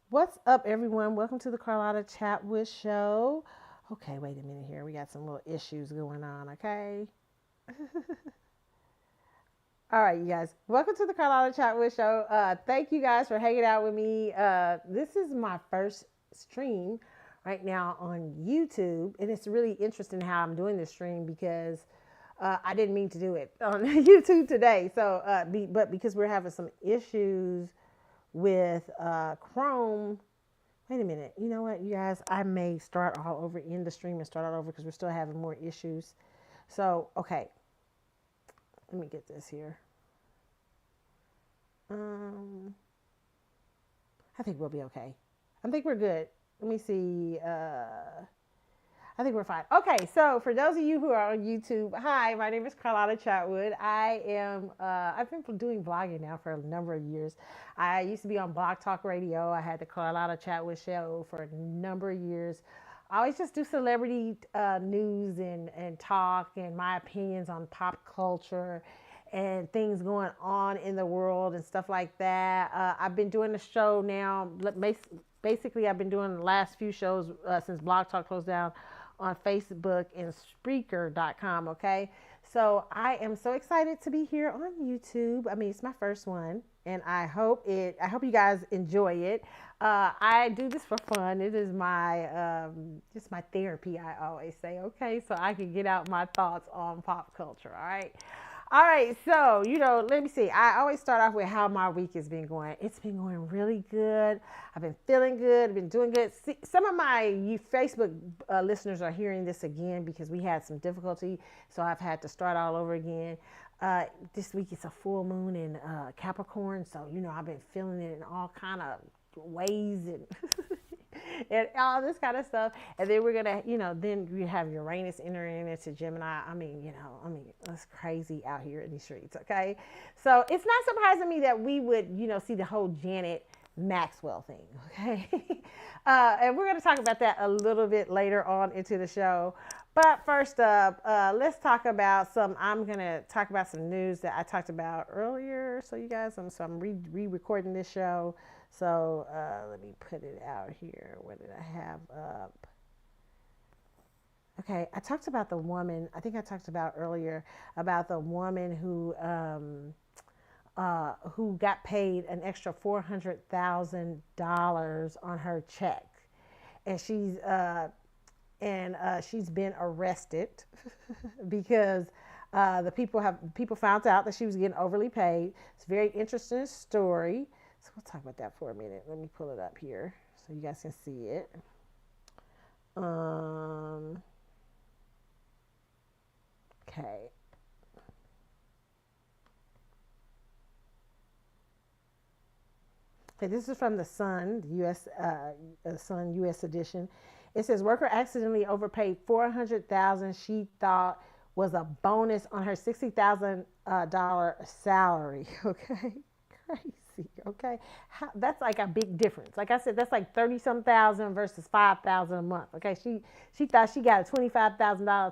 What's up, everyone? Welcome to the Carlotta Chatwood Show. Okay, wait a minute here. We got some little issues going on, okay? All right, you guys. Welcome to the Carlotta Chatwood Show. Thank you guys for hanging out with me. This is my first stream right now on YouTube, and it's really interesting how I'm doing this stream because I didn't mean to do it on YouTube today. But because we're having some issues with Chrome. Wait a minute. You know what, you guys? I may start all over in the stream and start all over because we're still having more issues. So, okay. Let me get this here. Um, I think we'll be okay. I think we're good. Let me see. I think we're fine. Okay, so for those of you who are on YouTube, hi, my name is Carlotta Chatwood. I've been doing vlogging now for a number of years. I used to be on Blog Talk Radio. I had the Carlotta Chatwood Show for a number of years. I always just do celebrity news and talk and my opinions on pop culture and things going on in the world and stuff like that. I've been doing the show now. Basically, I've been doing the last few shows since Blog Talk closed down on Facebook and Spreaker.com. Okay, so I am so excited to be here on YouTube. I mean, it's my first one, and I hope you guys enjoy it. I do this for fun. It is my just my therapy. I always say, okay, so I can get out my thoughts on pop culture. All right. All right, so let me see. I always start off with how my week has been going. It's been going really good. I've been feeling good. I've been doing good. See, some of my Facebook listeners are hearing this again because we had some difficulty, so I've had to start all over again. This week it's a full moon in Capricorn, so I've been feeling it in all kind of ways and and all this kind of stuff. And then we're gonna, then we have Uranus entering into Gemini. It's crazy out here in these streets. Okay, so it's not surprising me that we would, see the whole Janet Maxwell thing. Okay, and we're gonna talk about that a little bit later on into the show. But first up, let's talk about some. I'm gonna talk about some news that I talked about earlier. So you guys, I'm re-recording this show. So let me put it out here. What did I have up? Okay, I talked about the woman. I think I talked about earlier about the woman who got paid an extra $400,000 on her check, and she's been arrested because the people found out that she was getting overly paid. It's a very interesting story. So we'll talk about that for a minute. Let me pull it up here so you guys can see it. Um, okay. Okay, this is from the Sun, the Sun U.S. edition. It says worker accidentally overpaid $400,000 she thought was a bonus on her $60,000 salary. Okay, crazy. Okay, that's like a big difference. Like I said, that's like 30 some thousand versus 5,000 a month. Okay, she thought she got a $25,000,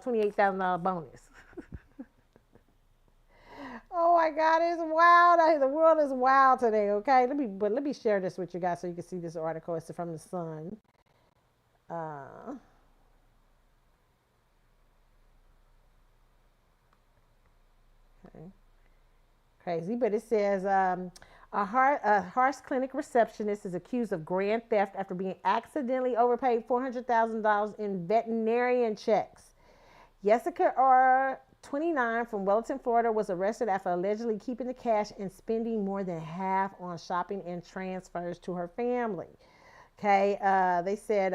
$28,000 bonus. Oh my God, it's wild. The world is wild today. Okay, let me share this with you guys so you can see this article. It's from the Sun. Uh, okay. Crazy, but it says a Harsh Clinic receptionist is accused of grand theft after being accidentally overpaid $400,000 in veterinarian checks. Jessica R. 29 from Wellington, Florida, was arrested after allegedly keeping the cash and spending more than half on shopping and transfers to her family. Okay, they said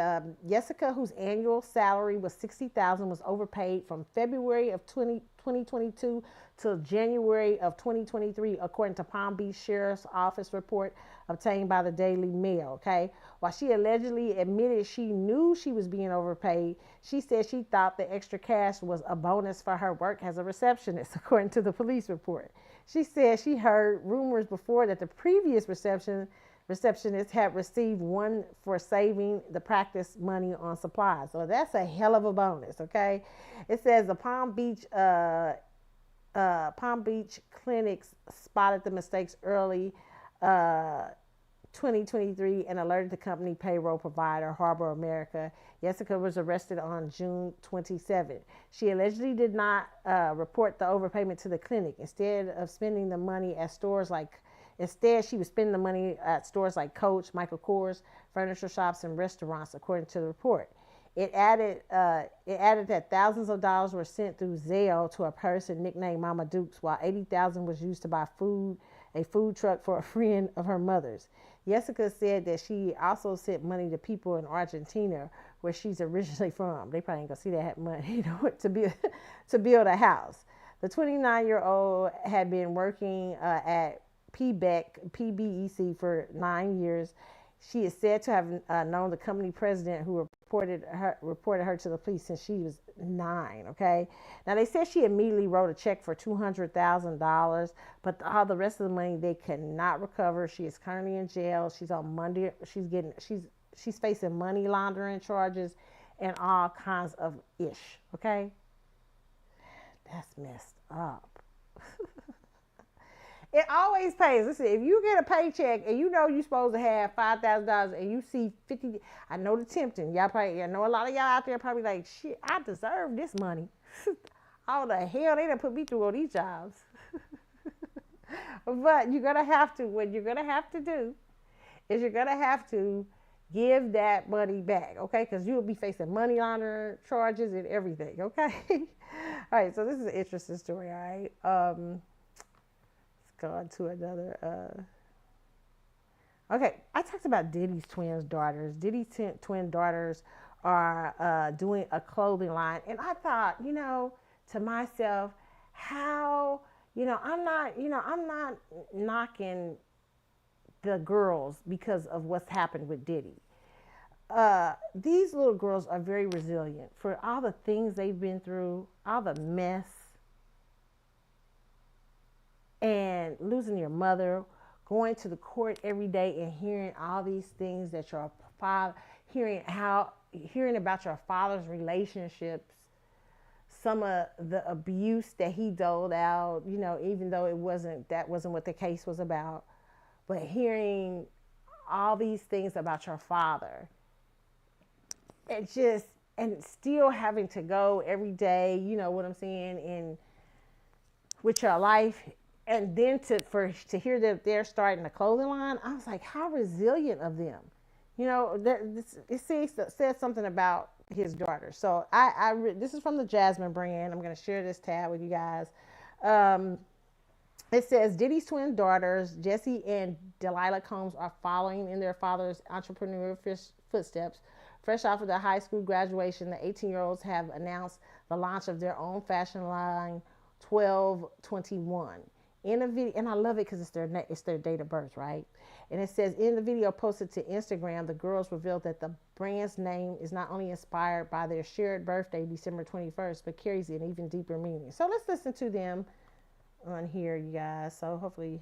Jessica, whose annual salary was $60,000, was overpaid from February of 2022 till January of 2023, according to Palm Beach Sheriff's Office report obtained by the Daily Mail. Okay, while she allegedly admitted she knew she was being overpaid, she said she thought the extra cash was a bonus for her work as a receptionist, according to the police report. She said she heard rumors before that the previous receptionist had received one for saving the practice money on supplies. So that's a hell of a bonus, okay? It says the Palm Beach clinics spotted the mistakes early, uh, 2023 and alerted the company payroll provider Harbor America. Jessica was arrested on June 27. She allegedly did not report the overpayment to the clinic. Instead, she was spending the money at stores like Coach, Michael Kors, furniture shops, and restaurants, according to the report. It added that thousands of dollars were sent through Zelle to a person nicknamed Mama Dukes, while $80,000 was used to buy a food truck for a friend of her mother's. Jessica said that she also sent money to people in Argentina, where she's originally from. They probably ain't gonna see that money, to build a house. The 29-year-old had been working at PBEC for 9 years. She is said to have known the company president, who reported her to the police since she was 9. Okay. Now they said she immediately wrote a check for $200,000, but all the rest of the money they cannot recover. She is currently in jail. She's on Monday. She's facing money laundering charges and all kinds of ish. Okay. That's messed up. It always pays. Listen, if you get a paycheck and you know you're supposed to have $5,000 and you see 50, I know the tempting. I know a lot of y'all out there probably like, shit, I deserve this money. How the hell they done put me through all these jobs? But what you're gonna have to do is you're gonna have to give that money back, okay? Because you'll be facing money laundering charges and everything, okay? All right, so this is an interesting story, all right? Go on to another. Okay, I talked about Diddy's twin daughters. Diddy's twin daughters are doing a clothing line, and I thought, to myself, how, I'm not knocking the girls because of what's happened with Diddy. These little girls are very resilient for all the things they've been through, all the mess. And losing your mother, going to the court every day and hearing all these things that your father, hearing about your father's relationships, some of the abuse that he doled out, even though that wasn't what the case was about, but hearing all these things about your father, and still having to go every day, you know what I'm saying, with your life. And then to hear that they're starting a clothing line, I was like, how resilient of them. It says something about his daughter. So this is from the Jasmine brand. I'm going to share this tab with you guys. It says Diddy's twin daughters, Jessie and Delilah Combs, are following in their father's entrepreneurial footsteps. Fresh off of their high school graduation, the 18-year-olds have announced the launch of their own fashion line, 1221. In a video, and I love it because it's their date of birth, right? And it says, in the video posted to Instagram, the girls revealed that the brand's name is not only inspired by their shared birthday, December 21st, but carries an even deeper meaning. So let's listen to them on here, you guys. So hopefully,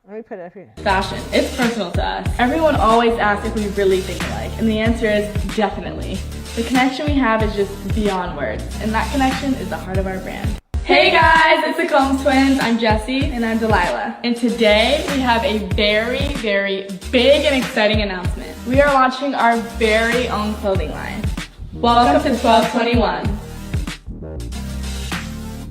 let me put it up here. Fashion, it's personal to us. Everyone always asks if we really think alike, and the answer is definitely. The connection we have is just beyond words, and that connection is the heart of our brand. Hey guys, it's the Combs twins. I'm Jessie. And I'm Delilah. And today we have a very, very big and exciting announcement. We are launching our very own clothing line. Welcome to 1221.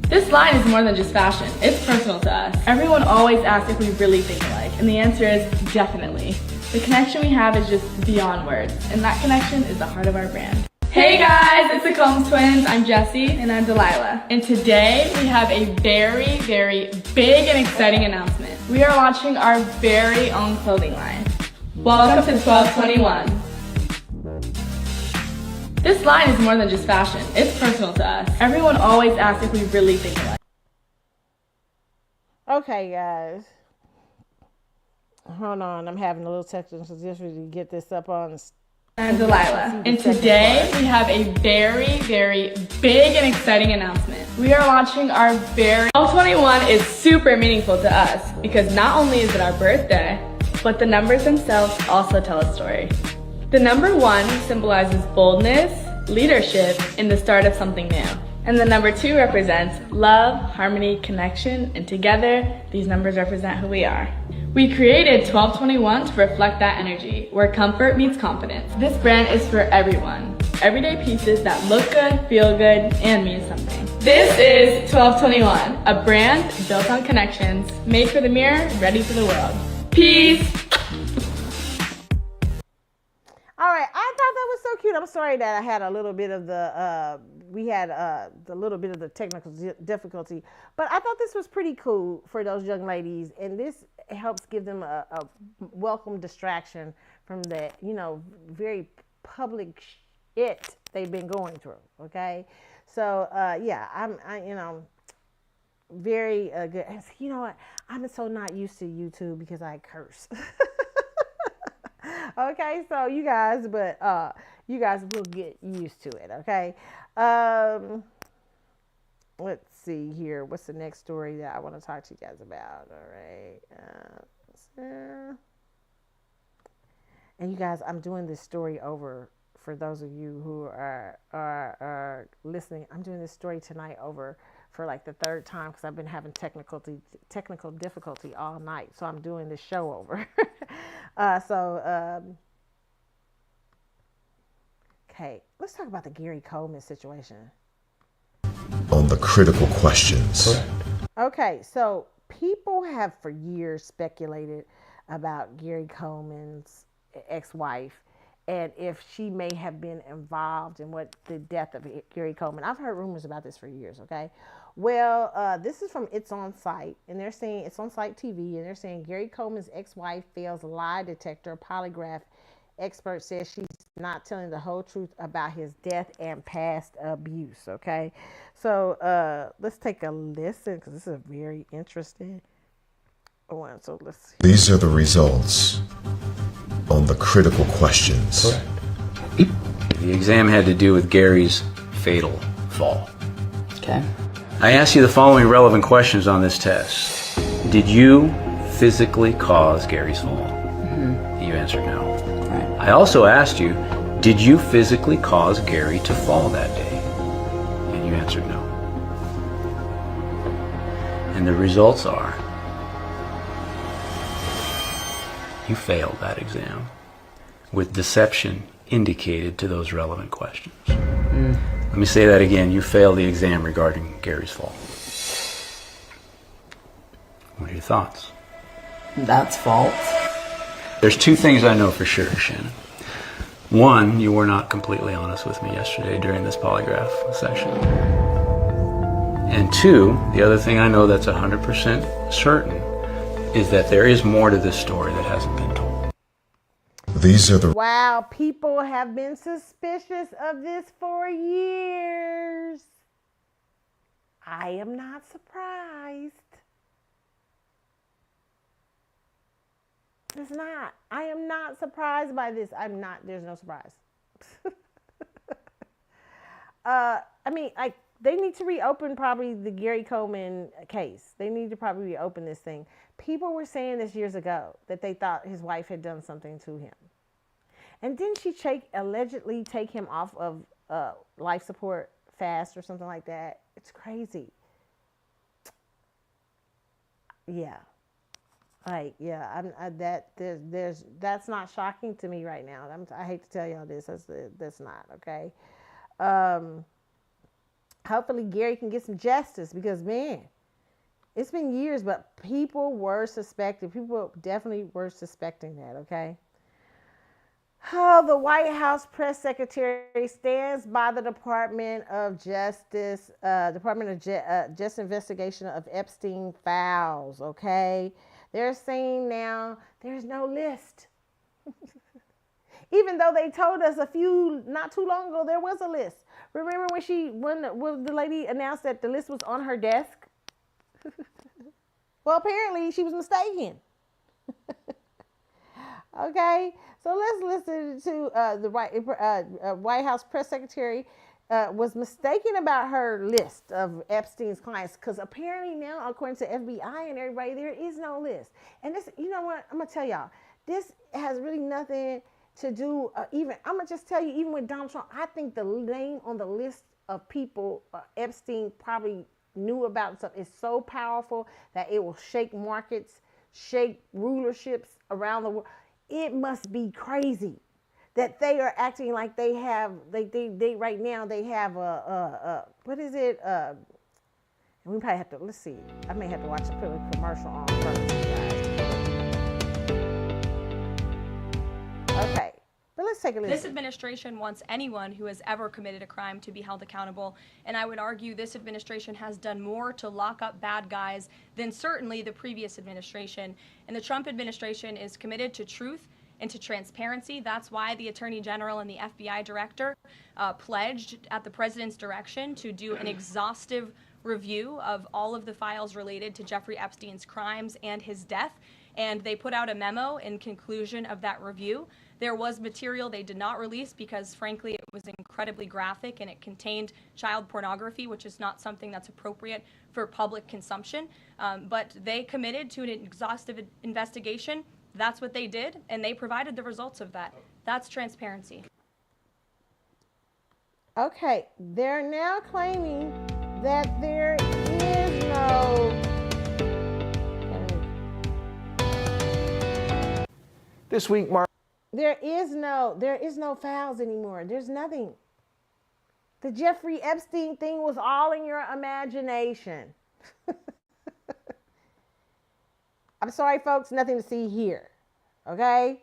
This line is more than just fashion, it's personal to us. Everyone always asks if we really think alike, and the answer is definitely. The connection we have is just beyond words, and that connection is the heart of our brand. Hey guys, it's the Combs twins. I'm Jessie. And I'm Delilah. And today we have a very, very big and exciting announcement. We are launching our very own clothing line. Welcome to 1221. This line is more than just fashion, it's personal to us. Everyone always asks if we really think alike. Okay, guys. Hold on, I'm having a little technical difficulty to get this up on. I'm Delilah. And today we have a very, very big and exciting announcement. We are launching our very 1221 is super meaningful to us because not only is it our birthday, but the numbers themselves also tell a story. The number 1 symbolizes boldness, leadership, and the start of something new. And the number 2 represents love, harmony, connection, and together, these numbers represent who we are. We created 1221 to reflect that energy, where comfort meets confidence. This brand is for everyone. Everyday pieces that look good, feel good, and mean something. This is 1221, a brand built on connections, made for the mirror, ready for the world. Peace! All right, I thought that was so cute. I'm sorry that I had a little bit of the little bit of the technical difficulty, but I thought this was pretty cool for those young ladies, and this helps give them a welcome distraction from the very public shit they've been going through. Okay, so yeah, I'm very good. And you know what? I'm so not used to YouTube because I curse. Okay, so you guys will get used to it, okay? Let's see here. What's the next story that I want to talk to you guys about? All right. And you guys, I'm doing this story over for those of you who are listening. I'm doing this story tonight over for like the 3rd time because I've been having technical difficulty all night. So I'm doing this show over. Okay, let's talk about the Gary Coleman situation. On the critical questions. Correct. Okay, so people have for years speculated about Gary Coleman's ex-wife and if she may have been involved in the death of Gary Coleman. I've heard rumors about this for years, okay? Well, this is from It's On Site, and they're saying, It's On Site TV, and they're saying Gary Coleman's ex-wife fails lie detector. Polygraph expert says she's not telling the whole truth about his death and past abuse, okay? So let's take a listen, because this is very interesting. So let's see. These are the results on the critical questions. Correct. The exam had to do with Gary's fatal fall. Okay. I asked you the following relevant questions on this test. Did you physically cause Gary's fall? Mm-hmm. You answered no. Right. I also asked you, did you physically cause Gary to fall that day? And you answered no. And the results are, you failed that exam with deception indicated to those relevant questions. Let me say that again. You failed the exam regarding Gary's fall. What are your thoughts? That's false. There's 2 things I know for sure, Shannon. 1, you were not completely honest with me yesterday during this polygraph session. And 2, the other thing I know that's 100% certain is that there is more to this story that hasn't been told. These are the... Wow, people have been suspicious of this for years. I am not surprised. It's not. I am not surprised by this. I'm not. There's no surprise. I mean, they need to reopen probably the Gary Coleman case. They need to probably reopen this thing. People were saying this years ago that they thought his wife had done something to him. And didn't she allegedly take him off of life support fast or something like that? It's crazy. Yeah. That's not shocking to me right now. I hate to tell y'all this. That's not, okay? Hopefully Gary can get some justice because, man, it's been years, but people were suspecting. People definitely were suspecting that, okay? Oh, the White House press secretary stands by the Department of Justice investigation of Epstein files, okay? They're saying now there's no list. Even though they told us not too long ago, there was a list. Remember when the lady announced that the list was on her desk? Well, apparently she was mistaken. Okay, so let's listen to the White House press secretary was mistaken about her list of Epstein's clients because apparently now, according to FBI and everybody, there is no list. And this, you know what? I'm gonna tell y'all, this has really nothing to do. I'm gonna just tell you, even with Donald Trump, I think the name on the list of people Epstein probably knew about stuff is so powerful that it will shake markets, shake rulerships around the world. It must be crazy that they are acting like they have, they right now they have what is it? We probably have to, let's see. I may have to watch a commercial on first, guys. Okay, but let's take a listen. This administration wants anyone who has ever committed a crime to be held accountable, and I would argue this administration has done more to lock up bad guys than certainly the previous administration. And the Trump administration is committed to truth and to transparency. That's why the Attorney General and the FBI Director pledged at the President's direction to do an exhaustive review of all of the files related to Jeffrey Epstein's crimes and his death. And they put out a memo in conclusion of that review. There was material they did not release because, frankly, it was incredibly graphic and it contained child pornography, which is not something that's appropriate for public consumption. But they committed to an exhaustive investigation. That's what they did, and they provided the results of that. That's transparency. Okay, they're now claiming that there is no. This week, Mark. There is no files anymore. There's nothing. The Jeffrey Epstein thing was all in your imagination. I'm sorry, folks, nothing to see here. Okay?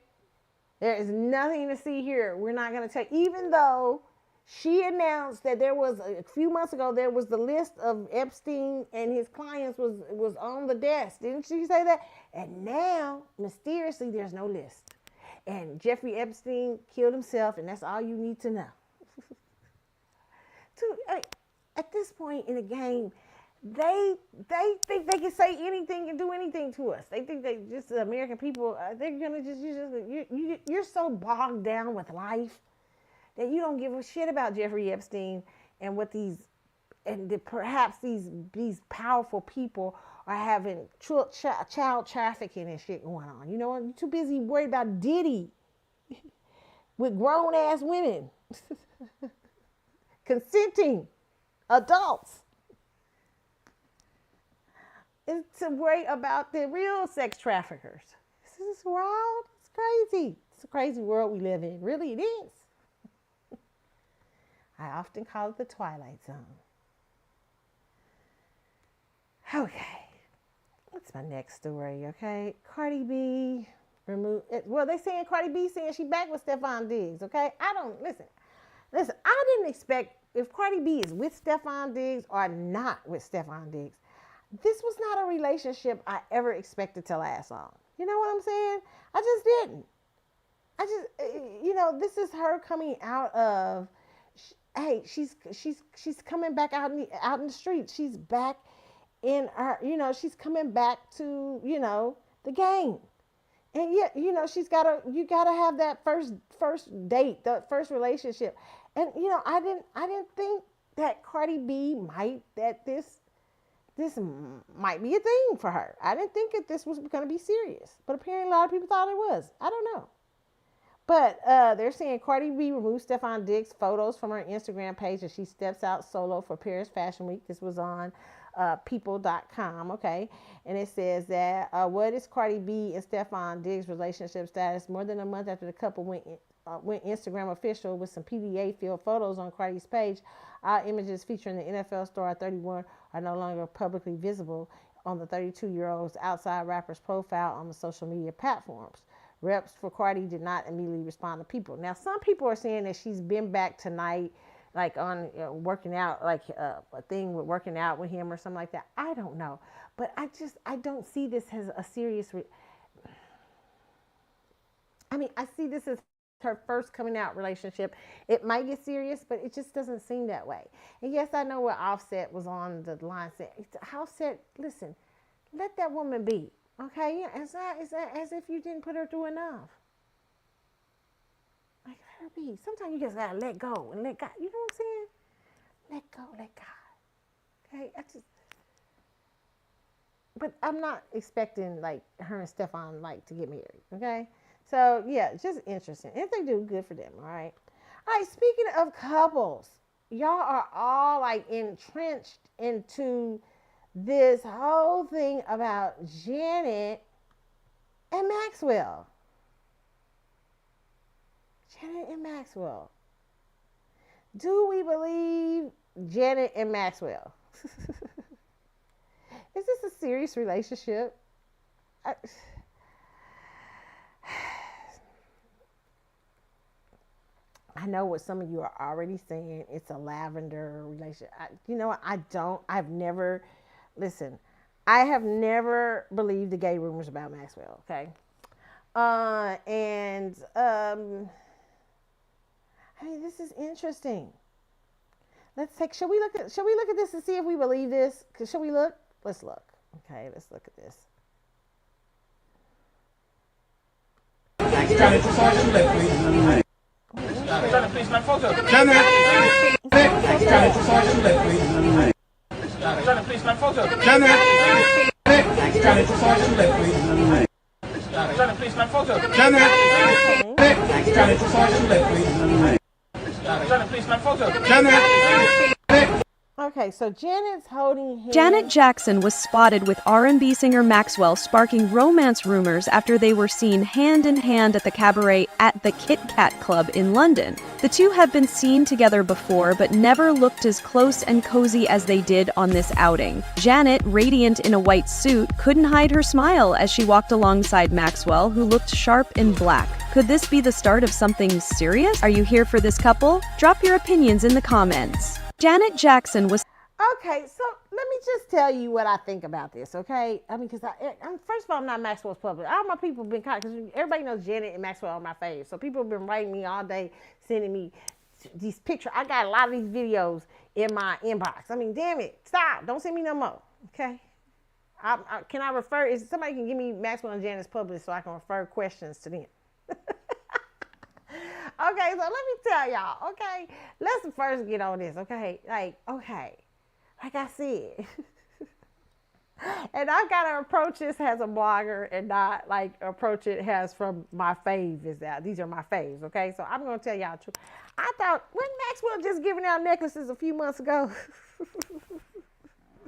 There is nothing to see here. We're not going to take, even though she announced that there was, a few months ago, there was the list of Epstein and his clients was on the desk. Didn't she say that? And now, mysteriously, there's no list. And Jeffrey Epstein killed himself, and that's all you need to know. At this point in the game, they think they can say anything and do anything to us. They think they just, the American people, they're gonna you're so bogged down with life that you don't give a shit about Jeffrey Epstein and what perhaps these powerful people are having child trafficking and shit going on. You know, you're too busy worried about Diddy with grown ass women, consenting adults. It's to worry about the real sex traffickers. This is wild. It's crazy. It's a crazy world we live in. Really, it is. I often call it the Twilight Zone. Okay. What's my next story, okay? Cardi B removed, well, they saying Cardi B saying she back with Stephon Diggs, okay? Listen, I didn't expect, if Cardi B is with Stephon Diggs or not with Stephon Diggs, this was not a relationship I ever expected to last long. You know what I'm saying? I just didn't. This is her coming out of, hey, she's coming back out in the street. She's back in her, she's coming back to, the game. And yet, you gotta have that first date, the first relationship. And, I didn't think that Cardi B this might be a thing for her. I didn't think that this was going to be serious, but apparently a lot of people thought it was. I don't know. But they're saying Cardi B removed Stephon Diggs' photos from her Instagram page as she steps out solo for Paris Fashion Week. This was on people.com, okay? And it says that, what is Cardi B and Stephon Diggs' relationship status? More than a month after the couple went Instagram official with some PDA-filled photos on Cardi's page, images featuring the NFL star 31 are no longer publicly visible on the 32-year-old's outside rapper's profile on the social media platforms. Reps for Cardi did not immediately respond to people. Now, some people are saying that she's been back tonight, like on working out, like a thing with working out with him or something like that. I don't know. But I don't see this as a serious, I see this as her first coming out relationship. It might get serious, but it just doesn't seem that way. And yes, I know what Offset was on the line saying. Offset, listen, let that woman be. Okay, it's as if you didn't put her through enough. Like, let her be. Sometimes you just gotta let go and let God. You know what I'm saying? Let go, let God. Okay, but I'm not expecting like her and Stephon like to get married. Okay, so yeah, just interesting. If they do, good for them. All right. Speaking of couples, y'all are all like entrenched into this whole thing about Janet and Maxwell. Janet and Maxwell. Do we believe Janet and Maxwell? Is this a serious relationship? I know what some of you are already saying. It's a lavender relationship. You know what? I've never, listen, I have never believed the gay rumors about Maxwell, okay? I mean, this is interesting. Shall we look at this and see if we believe this? Shall we look? Let's look. Okay, let's look at this. Janet, just hold your lip, please. Janet, please, my photo. Janet! Janet, just hold your lip, please. Janet, please, my photo. Janet! Janet, just hold your lip, please. Janet, please, my photo. Janet! Janet, just hold your lip, please. Janet, please, my photo. Janet! Okay, so Janet's holding hands. Janet Jackson was spotted with R&B singer Maxwell, sparking romance rumors after they were seen hand in hand at the cabaret at the Kit Kat Club in London. The two have been seen together before, but never looked as close and cozy as they did on this outing. Janet, radiant in a white suit, couldn't hide her smile as she walked alongside Maxwell, who looked sharp in black. Could this be the start of something serious? Are you here for this couple? Drop your opinions in the comments. Janet Jackson was... Okay, so let me just tell you what I think about this, okay? I mean, because first of all, I'm not Maxwell's public. All my people have been because everybody knows Janet and Maxwell are my faves. So people have been writing me all day, sending me these pictures. I got a lot of these videos in my inbox. I mean, damn it, stop! Don't send me no more, okay? Can I refer? If somebody can give me Maxwell and Janet's public so I can refer questions to them. Okay, so let me tell y'all, okay? Let's first get on this, okay? Like I said. And I've got to approach this as a blogger and not like approach it as from my fave is that. These are my faves, okay? So I'm going to tell y'all the truth. I thought, wasn't Maxwell just giving out necklaces a few months ago? Wait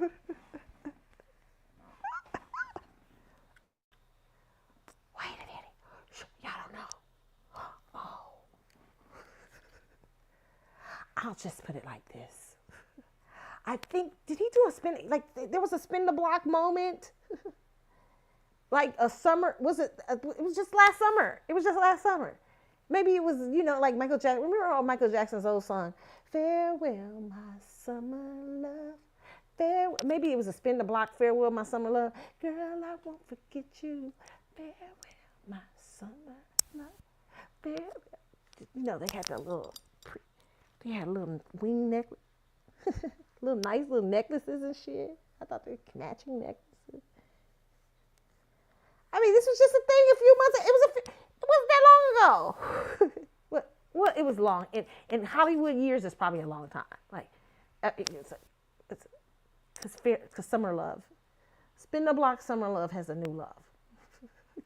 a minute. Y'all don't know. I'll just put it like this. I think, did he do a spin, like there was a spin the block moment? Like a summer, it was just last summer. It was just last summer. Maybe it was, like Michael Jackson. Remember Michael Jackson's old song, Farewell, My Summer Love. Farewell. Maybe it was a spin the block, Farewell, My Summer Love. Girl, I won't forget you. Farewell, My Summer Love. Farewell. They had the little... They had a little wing necklace, little nice little necklaces and shit. I thought they were matching necklaces. I mean, this was just a thing a few months ago. It wasn't that long ago. Well, it was long. In Hollywood years, it's probably a long time. Like, because summer love. Spin the block, summer love has a new love.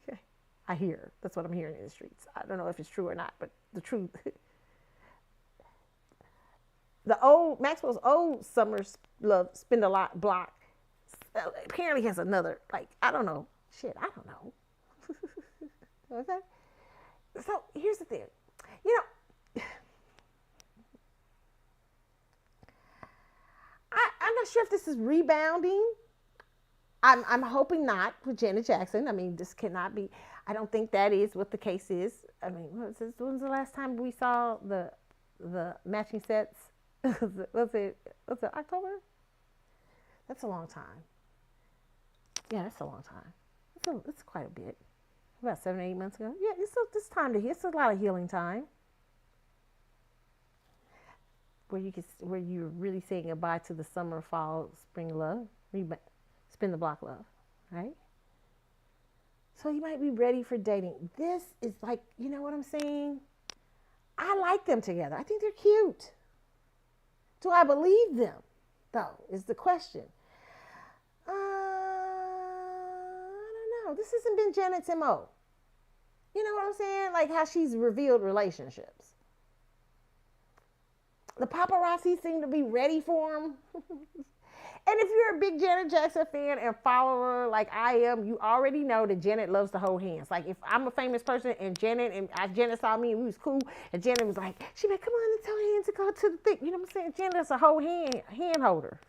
Okay. I hear. That's what I'm hearing in the streets. I don't know if it's true or not, but the truth. Maxwell's old summer's love, spin the block, apparently has another, I don't know. Shit, I don't know. Okay? So here's the thing. I'm not sure if this is rebounding. I'm hoping not with Janet Jackson. I mean, this cannot be. I don't think that is what the case is. I mean, when's the last time we saw the matching sets? Was it October? That's a long time. Yeah, that's a long time. It's quite a bit. About 7 or 8 months ago. Yeah, it's time to heal. It's a lot of healing time. Where you're really saying goodbye to the summer, fall, spring love, spin the block love, right? So you might be ready for dating. This is like, you know what I'm saying? I like them together. I think they're cute. Do I believe them, though, is the question. I don't know. This hasn't been Janet's MO. You know what I'm saying? Like how she's revealed relationships. The paparazzi seem to be ready for him. And if you're a big Janet Jackson fan and follower like I am, you already know that Janet loves to hold hands. Like if I'm a famous person and Janet saw me and we was cool, and Janet was like, she like, come on, let's hold hands and go to the thing. You know what I'm saying? Janet's a whole hand holder.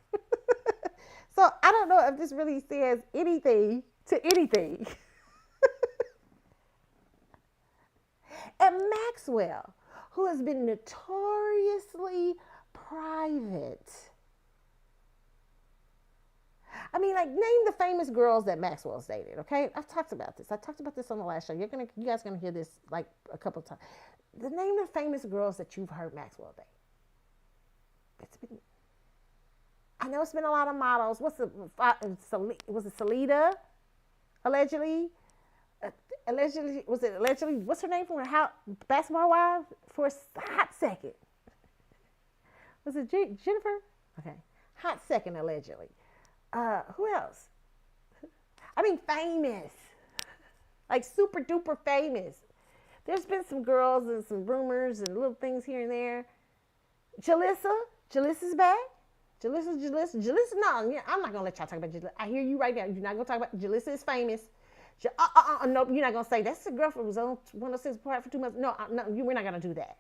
So I don't know if this really says anything to anything. And Maxwell, who has been notoriously private. I mean, like, name the famous girls that Maxwell's dated, okay? I've talked about this. I talked about this on the last show. You guys are going to hear this, like, a couple of times. Name the famous girls that you've heard Maxwell date. I know it's been a lot of models. Was it Salida? Allegedly? What's her name from her house, Basketball Wives? For a hot second. Was it Jennifer? Okay. Hot second, allegedly. Who else? I mean, famous. Like super duper famous. There's been some girls and some rumors and little things here and there. Jalissa's back. Jalissa. No, I'm not going to let y'all talk about Jalissa. I hear you right now. You're not going to talk about Jalissa is famous. No, you're not going to say that's the girl who was on 106 Park for 2 months. No, we're not going to do that.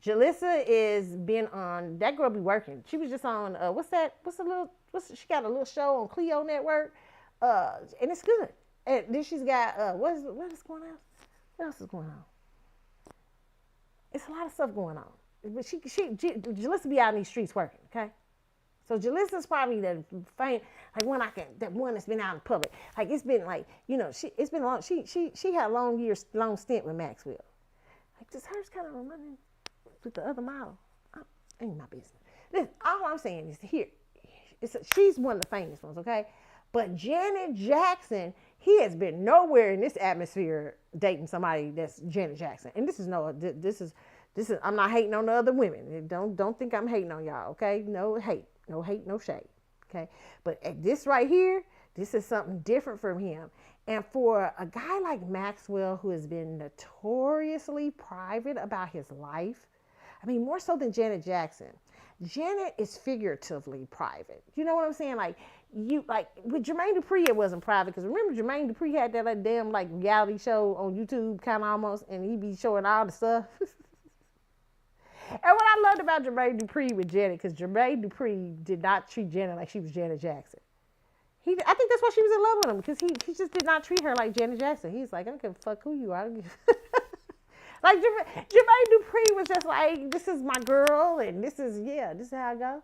Jalissa is been on, that girl be working. She was just on, she got a little show on Clio Network, and it's good. And then she's got, what is going on? What else is going on? It's a lot of stuff going on. But Jalissa be out in these streets working, okay? So Jalissa's probably the fame, like that one that's been out in public. Like it's been like, it's been long. She had a long stint with Maxwell. Like does hers kind of remind me with the other model? Ain't my business. Listen, all I'm saying is here, she's one of the famous ones, okay? But Janet Jackson, he has been nowhere in this atmosphere dating somebody that's Janet Jackson. And this is I'm not hating on the other women. Don't think I'm hating on y'all, okay? No hate, no shade, okay? But at this right here, this is something different from him. And for a guy like Maxwell, who has been notoriously private about his life, I mean, more so than Janet Jackson. Janet is figuratively private. You know what I'm saying? Like with Jermaine Dupri, it wasn't private. Because remember, Jermaine Dupri had that damn reality show on YouTube, kind of almost, and he'd be showing all the stuff. And what I loved about Jermaine Dupri with Janet, because Jermaine Dupri did not treat Janet like she was Janet Jackson. I think that's why she was in love with him, because he just did not treat her like Janet Jackson. He's like, I don't give a fuck who you are. Like Jermaine Dupri was just like, this is my girl, and this is how I go.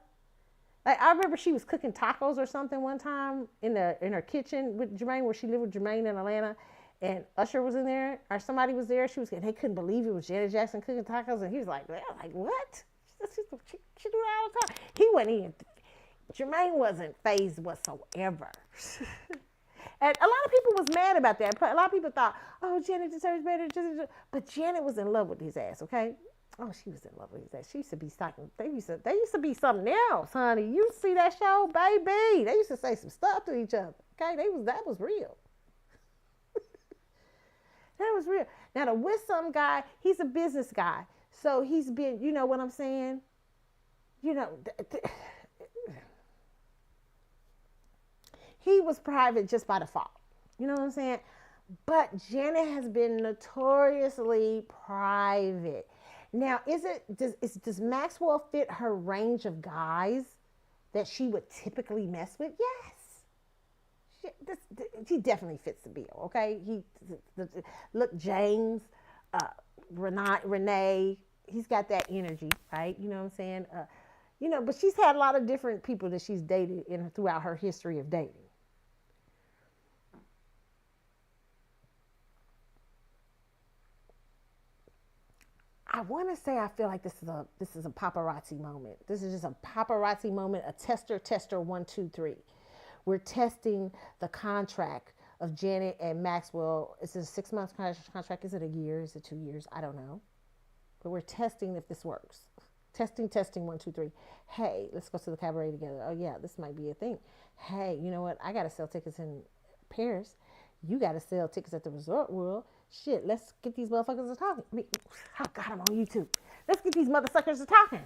Like I remember she was cooking tacos or something one time in her kitchen with Jermaine, where she lived with Jermaine in Atlanta, and Usher was in there, or somebody was there. They couldn't believe it was Janet Jackson cooking tacos, and he was like, what? She do that all the time. He wasn't even. Jermaine wasn't fazed whatsoever. And a lot of people was mad about that. A lot of people thought, oh, Janet deserves better. But Janet was in love with his ass, okay? Oh, she was in love with his ass. She used to be talking. They used to be something else, honey. You see that show, baby? They used to say some stuff to each other, okay? That was real. That was real. Now, the with some guy, he's a business guy. So he's been, you know what I'm saying? He was private just by default. You know what I'm saying? But Janet has been notoriously private. Now, does Maxwell fit her range of guys that she would typically mess with? Yes. He definitely fits the bill, okay? Look, James, Renee, he's got that energy, right? You know what I'm saying? But she's had a lot of different people that she's dated throughout her history of dating. I want to say I feel like this is a paparazzi moment. This is just a paparazzi moment, a tester 1, 2, 3. We're testing the contract of Janet and Maxwell. Is it a 6 month contract? Is it a year? Is it 2 years? I don't know. But we're testing if this works. Testing 1, 2, 3. Hey, let's go to the cabaret together. Oh yeah, this might be a thing. Hey, you know what? I got to sell tickets in Paris. You got to sell tickets at the Resort World. Shit, let's get these motherfuckers to talking. Oh God, I'm on YouTube. Let's get these motherfuckers to talking.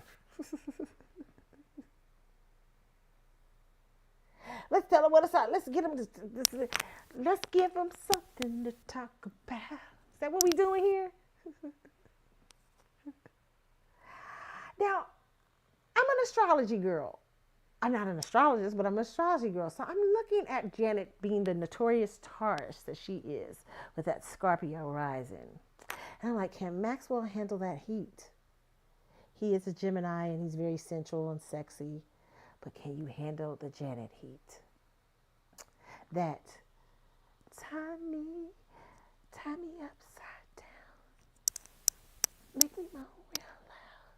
Let's tell them what it's like. Let's get them. Let's give them something to talk about. Is that what we doing here? Now, I'm an astrology girl. I'm not an astrologist, but I'm an astrology girl. So I'm looking at Janet being the notorious Taurus that she is with that Scorpio rising. And I'm like, can Maxwell handle that heat? He is a Gemini and he's very sensual and sexy. But can you handle the Janet heat? That tie me upside down. Make me moan real loud.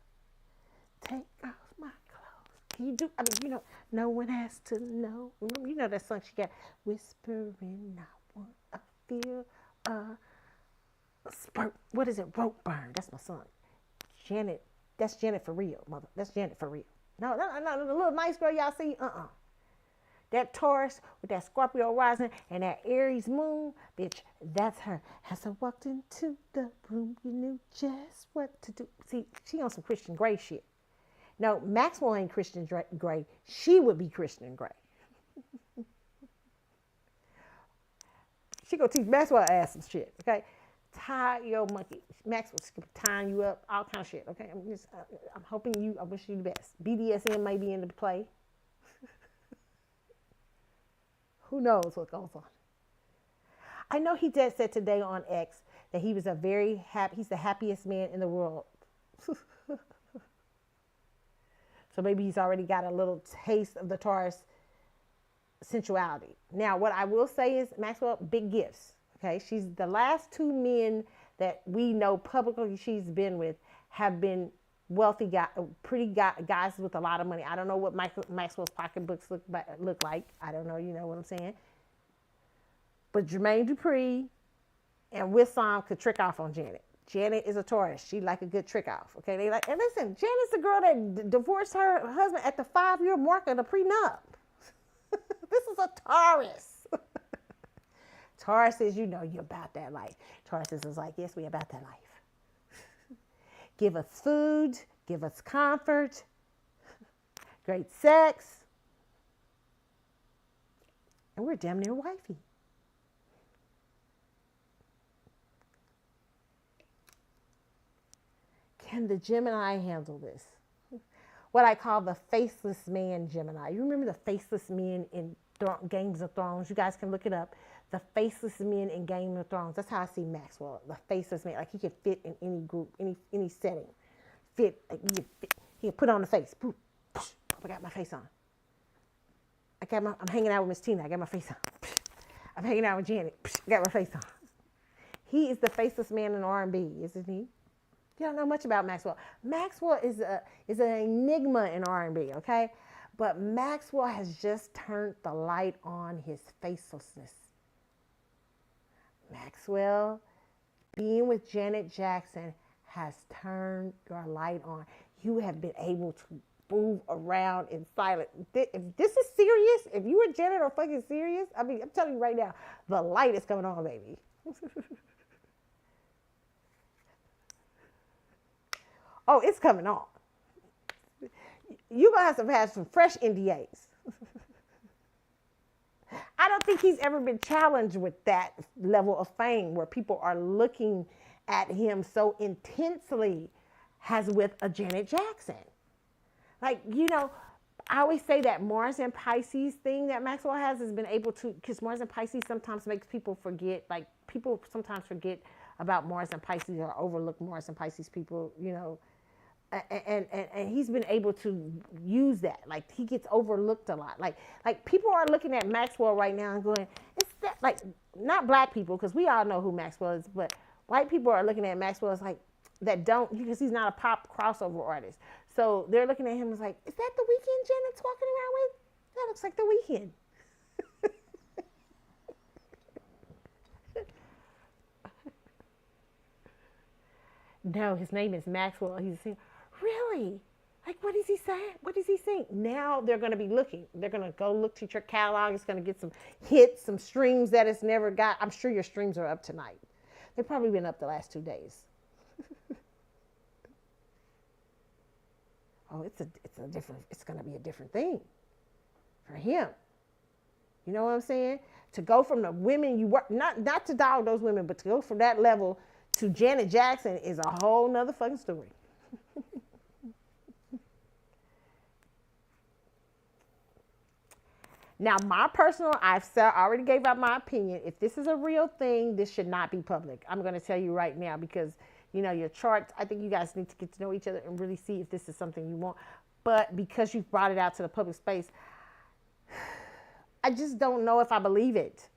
Take off my clothes. Can you do, no one has to know. Remember, you know that song she got, whispering, I want, I feel, spurt. What is it? Rope burn. That's my song. Janet, that's Janet for real, mother. That's Janet for real. No, the little nice girl y'all see, That Taurus with that Scorpio rising and that Aries moon, bitch, that's her. As I walked into the room, you knew just what to do. See, she on some Christian Grey shit. No, Maxwell ain't Christian Grey. She would be Christian Grey. She gonna teach Maxwell ass some shit, okay? Tie your monkey. Maxwell's tying you up, all kind of shit, okay? I'm hoping I wish you the best. BDSM may be into play. Who knows what goes on? I know he said today on X that he was he's the happiest man in the world. So maybe he's already got a little taste of the Taurus sensuality. Now, what I will say is Maxwell, big gifts. Okay, she's the last two men that we know publicly she's been with have been wealthy guys with a lot of money. I don't know what Maxwell's pocketbooks look like. I don't know, you know what I'm saying? But Jermaine Dupri and Wissam could trick off on Janet. Janet is a Taurus. She like a good trick off. Okay, and listen, Janet's the girl that divorced her husband at the 5-year mark of the prenup. This is a Taurus. Taurus is, you're about that life. Taurus is like, yes, we about that life. Give us food, give us comfort, great sex, and we're damn near wifey. Can the Gemini handle this? What I call the faceless man Gemini. You remember the faceless men in Games of Thrones? You guys can look it up. The faceless men in Game of Thrones. That's how I see Maxwell. The faceless man. Like he can fit in any group, any setting. He can put on the face. Boop, poosh, I got my face on. I'm hanging out with Miss Tina. I got my face on. I'm hanging out with Janet. I got my face on. He is the faceless man in R&B, isn't he? You don't know much about Maxwell. Maxwell is an enigma in R&B, okay? But Maxwell has just turned the light on his facelessness. Maxwell, being with Janet Jackson has turned your light on. You have been able to move around in silence. If this is serious, if you and Janet are fucking serious, I mean, I'm telling you right now, the light is coming on, baby. Oh, it's coming on. You're going to have some fresh NDAs. I don't think he's ever been challenged with that level of fame where people are looking at him so intensely as with a Janet Jackson. Like, I always say that Mars and Pisces thing that Maxwell has been able to, because Mars and Pisces sometimes makes people forget, like people sometimes forget about Mars and Pisces or overlook Mars and Pisces people, and he's been able to use that. Like he gets overlooked a lot. Like people are looking at Maxwell right now and going, it's that, like, not black people, because we all know who Maxwell is, but white people are looking at Maxwell as like, that don't, because he's not a pop crossover artist. So they're looking at him as like, is that the Weeknd Janet's walking around with? That looks like the Weeknd. No, his name is Maxwell. He's a singer. Really? Like, what is he saying? What does he sing? Now they're going to be looking. They're going to go look to your catalog. It's going to get some hits, some streams that it's never got. I'm sure your streams are up tonight. They've probably been up the last 2 days. oh, it's going to be a different thing for him. You know what I'm saying? To go from the women you work, not to dog those women, but to go from that level to Janet Jackson is a whole nother fucking story. Now, I've already gave out my opinion. If this is a real thing, this should not be public. I'm going to tell you right now because, you know, your charts, I think you guys need to get to know each other and really see if this is something you want. But because you've brought it out to the public space, I just don't know if I believe it.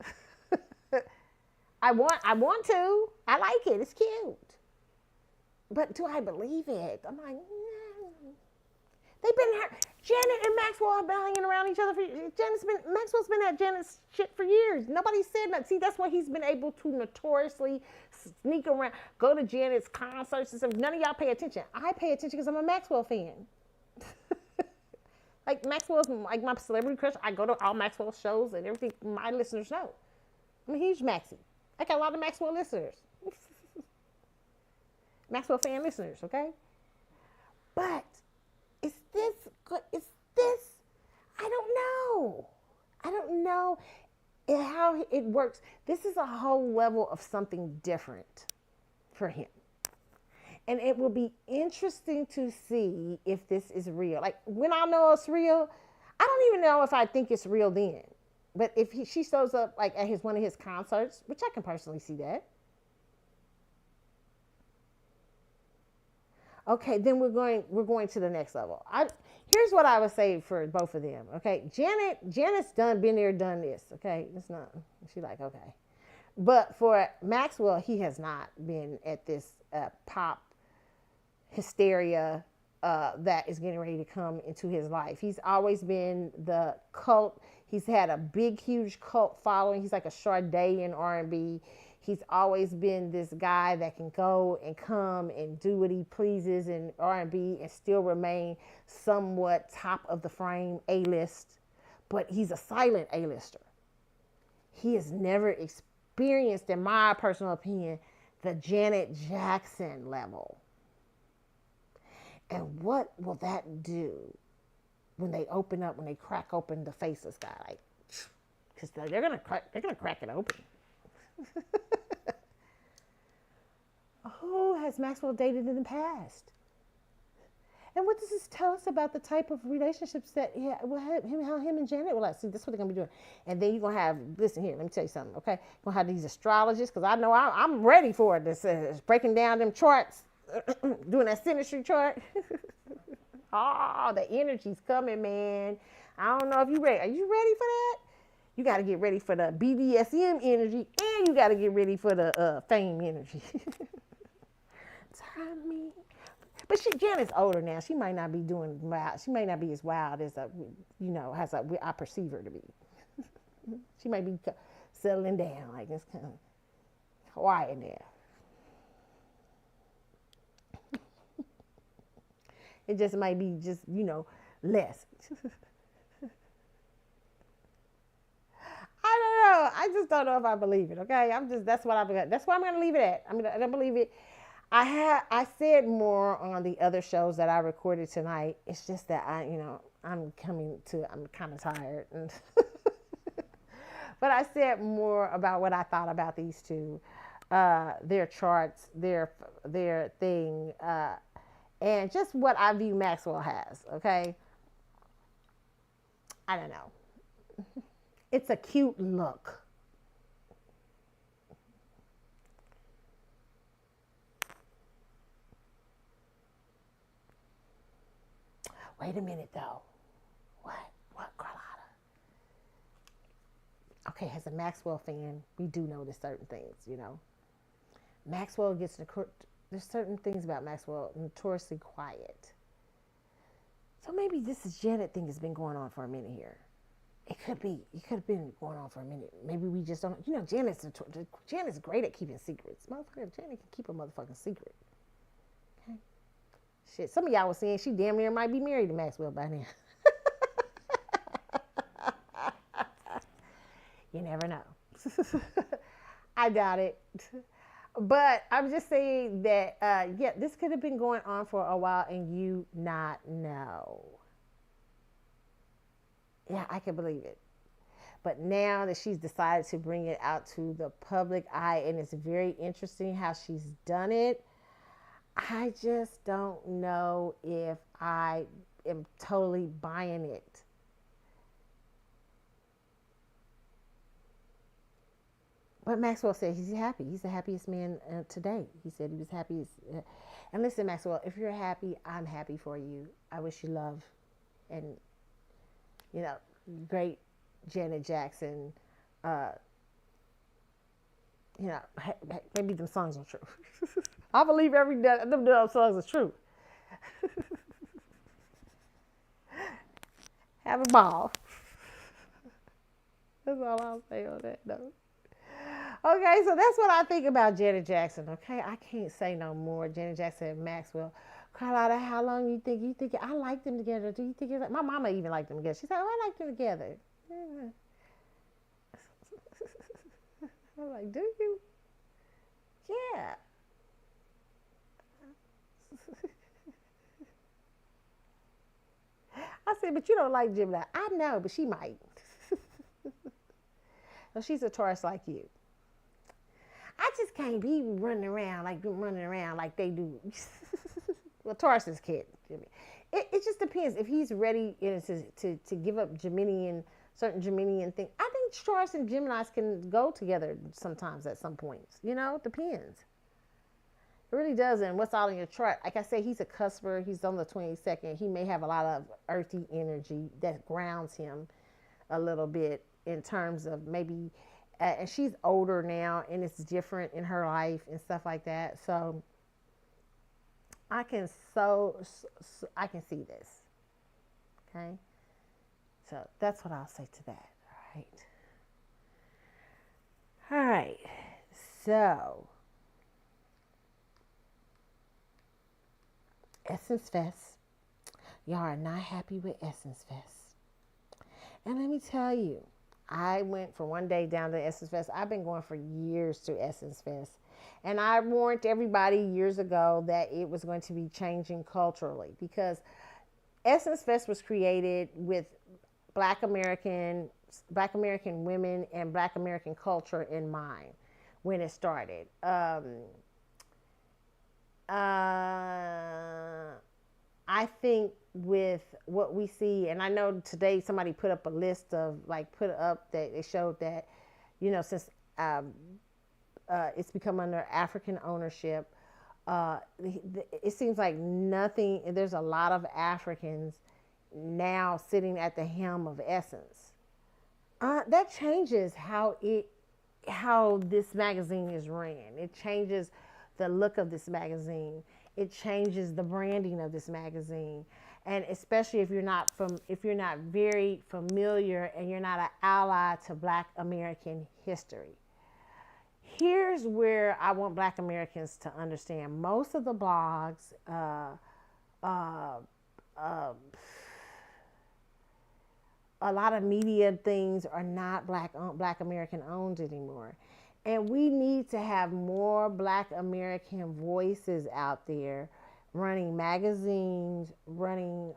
I want to. I like it. It's cute. But do I believe it? I'm like, no. They've been Janet and Maxwell have been hanging around each other Maxwell's been at Janet's shit for years. Nobody said that. See, that's why he's been able to notoriously sneak around, go to Janet's concerts and stuff. None of y'all pay attention. I pay attention because I'm a Maxwell fan. Like Maxwell's like my celebrity crush. I go to all Maxwell shows and everything. My listeners know. I'm a huge Maxie. I got a lot of Maxwell listeners. Maxwell fan listeners, okay? But is this good? Is this? I don't know how it works. This is a whole level of something different for him. And it will be interesting to see if this is real. Like, when I know it's real, I don't even know if I think it's real then. But if she shows up like at one of his concerts, which I can personally see that. Okay, then we're going to the next level. Here's what I would say for both of them. Okay, Janet's been there, done this. Okay, it's not. She's like, okay, but for Maxwell, he has not been at this pop hysteria that is getting ready to come into his life. He's always been the cult. He's had a big, huge cult following. He's like a Sade in R&B. He's always been this guy that can go and come and do what he pleases in R&B and still remain somewhat top of the frame A-list. But he's a silent A-lister. He has never experienced, in my personal opinion, the Janet Jackson level. And what will that do when they crack open the faceless guy? Like, because they're gonna crack it open. Who has Maxwell dated in the past? And what does this tell us about the type of relationships that how him and Janet were like? See, that's what they're going to be doing. And then you're going to have, listen here, let me tell you something, okay? You're going to have these astrologists, because I know I'm ready for it. This breaking down them charts, doing that synastry chart. Oh, the energy's coming, man. I don't know if you're ready. Are you ready for that? You got to get ready for the BDSM energy, and you got to get ready for the fame energy. Time me. But Janet's older now. She might not be doing wild. She may not be as wild as I perceive her to be. She might be settling down, like it's kind of quiet now. It just might be less. I don't know. I just don't know if I believe it. Okay, that's why I'm gonna leave it at. I don't believe it. I said more on the other shows that I recorded tonight. It's just that I'm kind of tired. But I said more about what I thought about these two, their charts, their thing, and just what I view Maxwell has. Okay. I don't know. It's a cute look. Wait a minute, though. What, Carlotta? Okay, as a Maxwell fan, we do notice certain things, Maxwell there's certain things about Maxwell notoriously quiet. So maybe this Janet thing has been going on for a minute here. It could have been going on for a minute. Maybe we just don't, Janet's great at keeping secrets. Motherfucker, Janet can keep a motherfucking secret. Okay? Shit, some of y'all was saying she damn near might be married to Maxwell by now. You never know. I doubt it. But I'm just saying that, yeah, this could have been going on for a while and you not know. Yeah, I can believe it. But now that she's decided to bring it out to the public eye, and it's very interesting how she's done it, I just don't know if I am totally buying it. But Maxwell said he's happy. He's the happiest man today. He said he was happy. And listen, Maxwell, if you're happy, I'm happy for you. I wish you love and, great Janet Jackson. Maybe them songs are true. I believe every day them songs are true. Have a ball. That's all I'll say on that note. Okay, so that's what I think about Janet Jackson. Okay, I can't say no more. Janet Jackson and Maxwell. Carlotta, how long you think? I like them together. Do you think it's like my mama even liked them together? She said, "Oh, I like them together." Yeah. I'm like, do you? Yeah. I said, but you don't like Gemini. I know, but she might. Well, she's a Taurus like you. I just can't be running around like they do. Well, Taurus is kid, Jimmy. It just depends if he's ready to give up certain Geminian thing. I think Taurus and Geminis can go together sometimes at some points. Depends. It really does. And what's all in your chart? Like I say, he's a cusper. He's on the 22nd. He may have a lot of earthy energy that grounds him a little bit in terms of maybe, and she's older now and it's different in her life and stuff like that. So I can see this. Okay. So that's what I'll say to that. All right. So Essence Fest. Y'all are not happy with Essence Fest. And let me tell you, I went for one day down to Essence Fest. I've been going for years to Essence Fest. And I warned everybody years ago that it was going to be changing culturally because Essence Fest was created with Black American women and Black American culture in mind when it started. I think with what we see, and I know today somebody put up a list of that they showed that, since it's become under African ownership, it seems like there's a lot of Africans now sitting at the helm of Essence. That changes how this magazine is ran. It changes the look of this magazine. It changes the branding of this magazine. And especially if you're not very familiar and you're not an ally to Black American history. Here's where I want Black Americans to understand. Most of the blogs, a lot of media things are not Black American owned anymore. And we need to have more Black American voices out there running magazines, running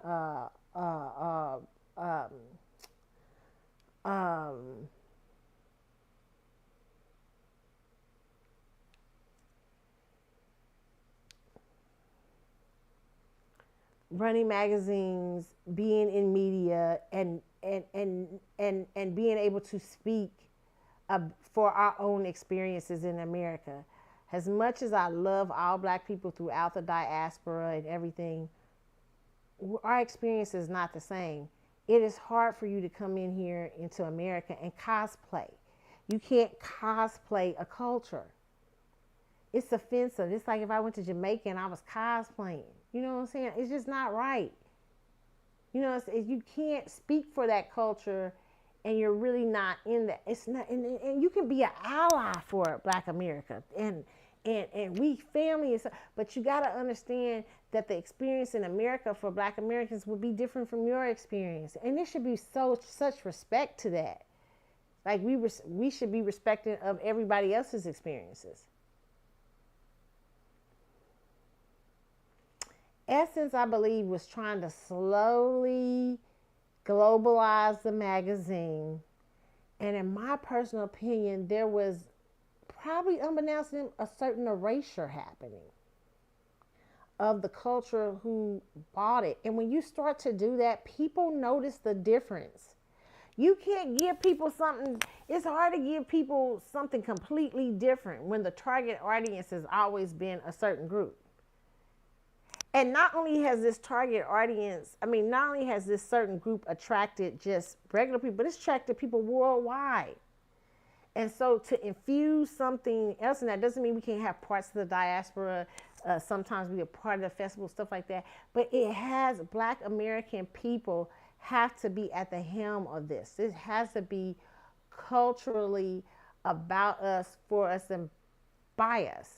running magazines, being in media, and being able to speak for our own experiences in America. As much as I love all Black people throughout the diaspora and everything, our experience is not the same. It is hard for you to come in here into America and cosplay. You can't cosplay a culture. It's offensive. It's like if I went to Jamaica and I was cosplaying. You know what I'm saying? It's just not right. You can't speak for that culture and you're really not in that. It's not, and you can be an ally for Black America and we family, but you got to understand that the experience in America for Black Americans will be different from your experience, and there should be such respect to that. Like we should be respecting of everybody else's experiences. Essence, I believe, was trying to slowly globalize the magazine. And in my personal opinion, there was probably, unbeknownst to them, a certain erasure happening of the culture who bought it. And when you start to do that, people notice the difference. You can't give people something, it's hard to give people something completely different when the target audience has always been a certain group. And not only has this target audience, not only has this certain group attracted just regular people, but it's attracted people worldwide. And so to infuse something else in that doesn't mean we can't have parts of the diaspora, sometimes be a part of the festival, stuff like that. But it has Black American people have to be at the helm of this. It has to be culturally about us, for us, and by us.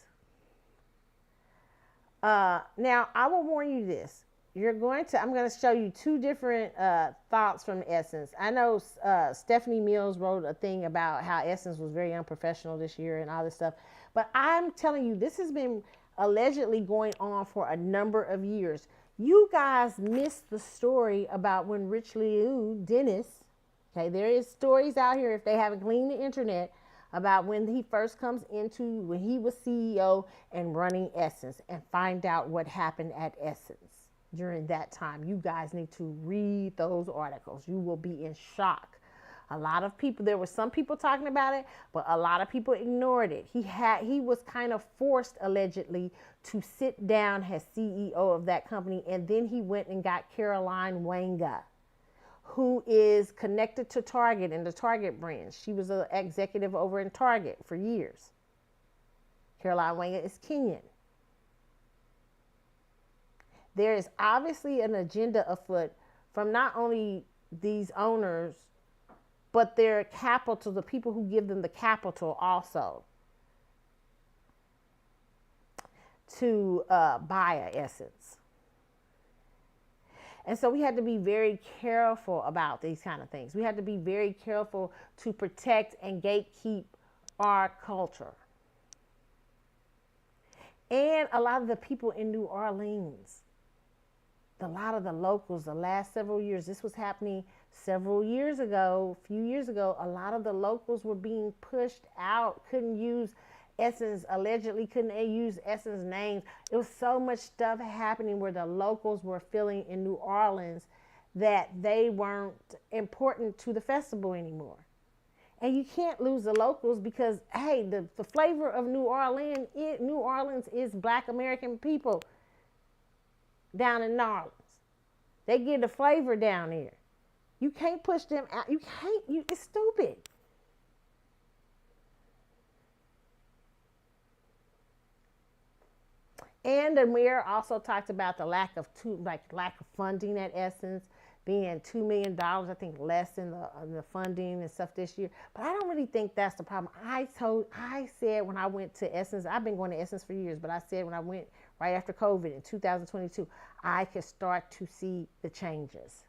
Now, I will warn you this. I'm going to show you two different thoughts from Essence. I know Stephanie Mills wrote a thing about how Essence was very unprofessional this year and all this stuff. But I'm telling you, this has been allegedly going on for a number of years. You guys missed the story about when Rich Liu Dennis, okay, there is stories out here, if they haven't cleaned the internet, about when he first comes into, when he was CEO and running Essence, and find out what happened at Essence during that time. You guys need to read those articles. You will be in shock. A lot of people, there were some people talking about it, but a lot of people ignored it. He was kind of forced, allegedly, to sit down as CEO of that company, and then he went and got Caroline Wanga, who is connected to Target and the Target brand. She was an executive over in Target for years. Caroline Wanga is Kenyan. There is obviously an agenda afoot from not only these owners, but their capital, the people who give them the capital also, to buy Essence. And so we had to be very careful about these kind of things. We had to be very careful to protect and gatekeep our culture. And a lot of the people in New Orleans, a lot of the locals, the last several years, this was happening several years ago, a few years ago, a lot of the locals were being pushed out, couldn't use Essence, allegedly couldn't use Essence names. There was so much stuff happening where the locals were feeling in New Orleans that they weren't important to the festival anymore. And you can't lose the locals because, hey, the flavor of New Orleans is Black American people down in New Orleans. They get the flavor down there. You can't push them out. It's stupid. And the mayor also talked about the lack of funding at Essence, being $2 million, I think, less in the funding and stuff this year. But I don't really think that's the problem. I said when I went to Essence, I've been going to Essence for years, but I said when I went right after COVID in 2022, I could start to see the changes.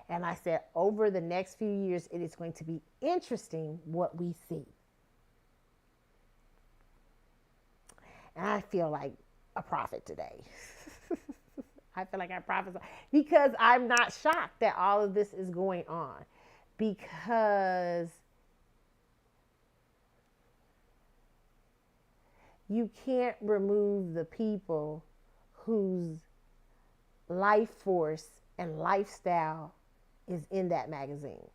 And I said over the next few years, it is going to be interesting what we see. And I feel like a prophet today. I feel like I prophesy because I'm not shocked that all of this is going on, because you can't remove the people whose life force and lifestyle is in that magazine.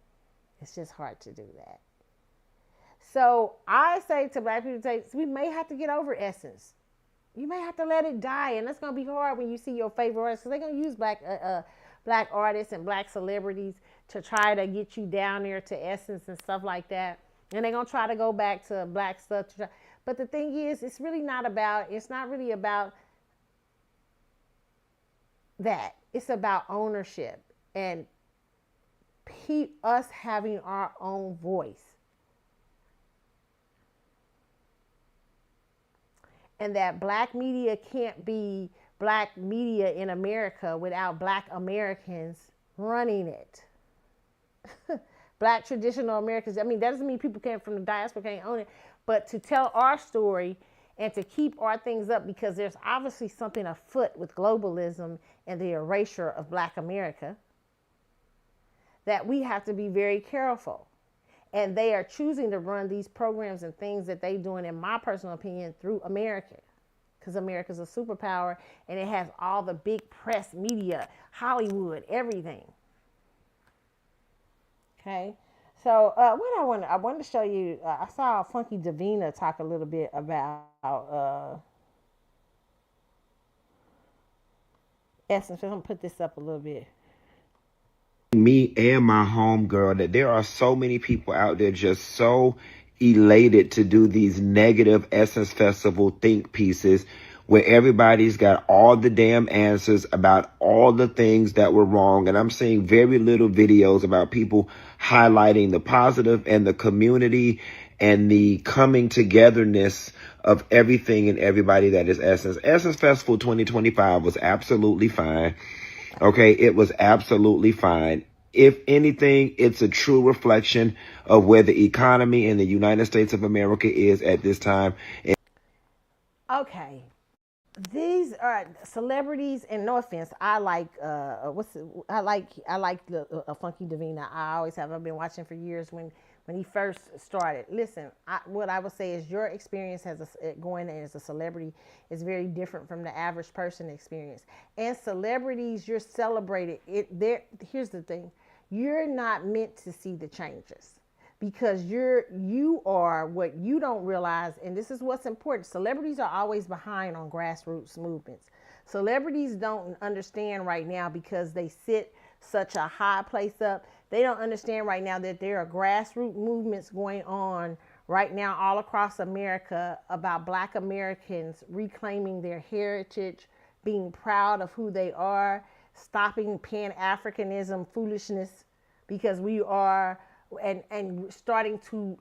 It's just hard to do that. So I say to Black people, we may have to get over Essence. You may have to let it die, and that's going to be hard when you see your favorite artists, because they're going to use black artists and black celebrities to try to get you down there to Essence and stuff like that. And they're going to try to go back to black stuff. But the thing is, it's not really about that. It's about ownership and us having our own voice. And that black media can't be black media in America without Black Americans running it. Black traditional Americans. I mean, that doesn't mean people from the diaspora can't own it. But to tell our story and to keep our things up, because there's obviously something afoot with globalism and the erasure of Black America, that we have to be very careful. And they are choosing to run these programs and things that they're doing, in my personal opinion, through America. Because America's a superpower and it has all the big press, media, Hollywood, everything. Okay. So what I wanted to show you, I saw Funky Davina talk a little bit about essence. I'm going to put this up a little bit. Me and my homegirl, that there are so many people out there just so elated to do these negative Essence Festival think pieces where everybody's got all the damn answers about all the things that were wrong. And I'm seeing very little videos about people highlighting the positive and the community and the coming togetherness of everything and everybody that is Essence. Essence Festival 2025 was absolutely fine. Okay, it was absolutely fine. If anything, it's a true reflection of where the economy in the United States of America is at this time. Okay. These are celebrities, and no offense, I like I like the Funky Davina. I always have. I've been watching for years when he first started. Listen, what I would say is your experience as going as a celebrity is very different from the average person experience. And celebrities, you're celebrated. Here's the thing: you're not meant to see the changes, because you are what you don't realize, and this is what's important. Celebrities are always behind on grassroots movements. Celebrities don't understand right now, because they sit such a high place up. They don't understand right now that there are grassroots movements going on right now all across America about Black Americans reclaiming their heritage, being proud of who they are, stopping Pan-Africanism foolishness, because we are, and starting to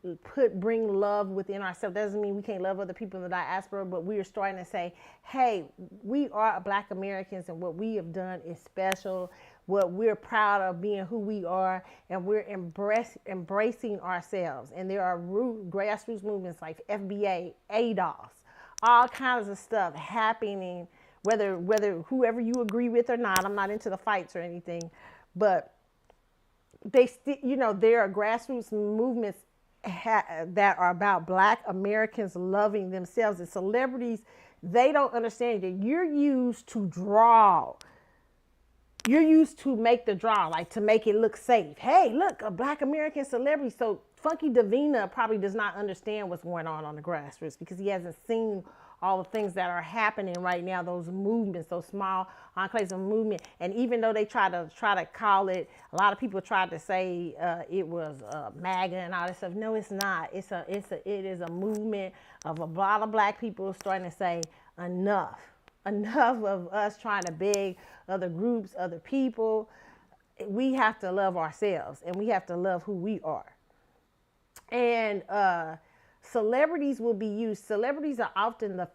bring love within ourselves. Doesn't mean we can't love other people in the diaspora, but we are starting to say, hey, we are Black Americans, and what we have done is special. What we're proud of being who we are, and we're embracing ourselves. And there are grassroots movements like FBA, ADOS, all kinds of stuff happening, whether whoever you agree with or not. I'm not into the fights or anything, but they still, there are grassroots movements that are about Black Americans loving themselves. And celebrities, they don't understand that you're used to draw. You're used to make the draw, like to make it look safe. Hey, look, a Black American celebrity. So Funky Davina probably does not understand what's going on the grassroots, because he hasn't seen all the things that are happening right now, those movements, those small enclaves of movement. And even though they try to call it, a lot of people tried to say it was MAGA and all this stuff. No, it's not. It is a movement of a lot of Black people starting to say enough of us trying to beg other groups, other people. We have to love ourselves, and we have to love who we are. And celebrities will be used. Celebrities are often the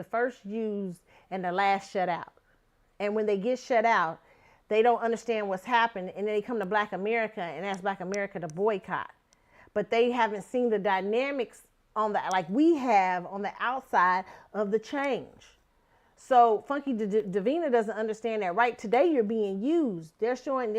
first used and the last shut out. And when they get shut out, they don't understand what's happened, and then they come to Black America and ask Black America to boycott. But they haven't seen the dynamics like we have on the outside of the change. So Funky Davina doesn't understand that. Right today, you're being used. They're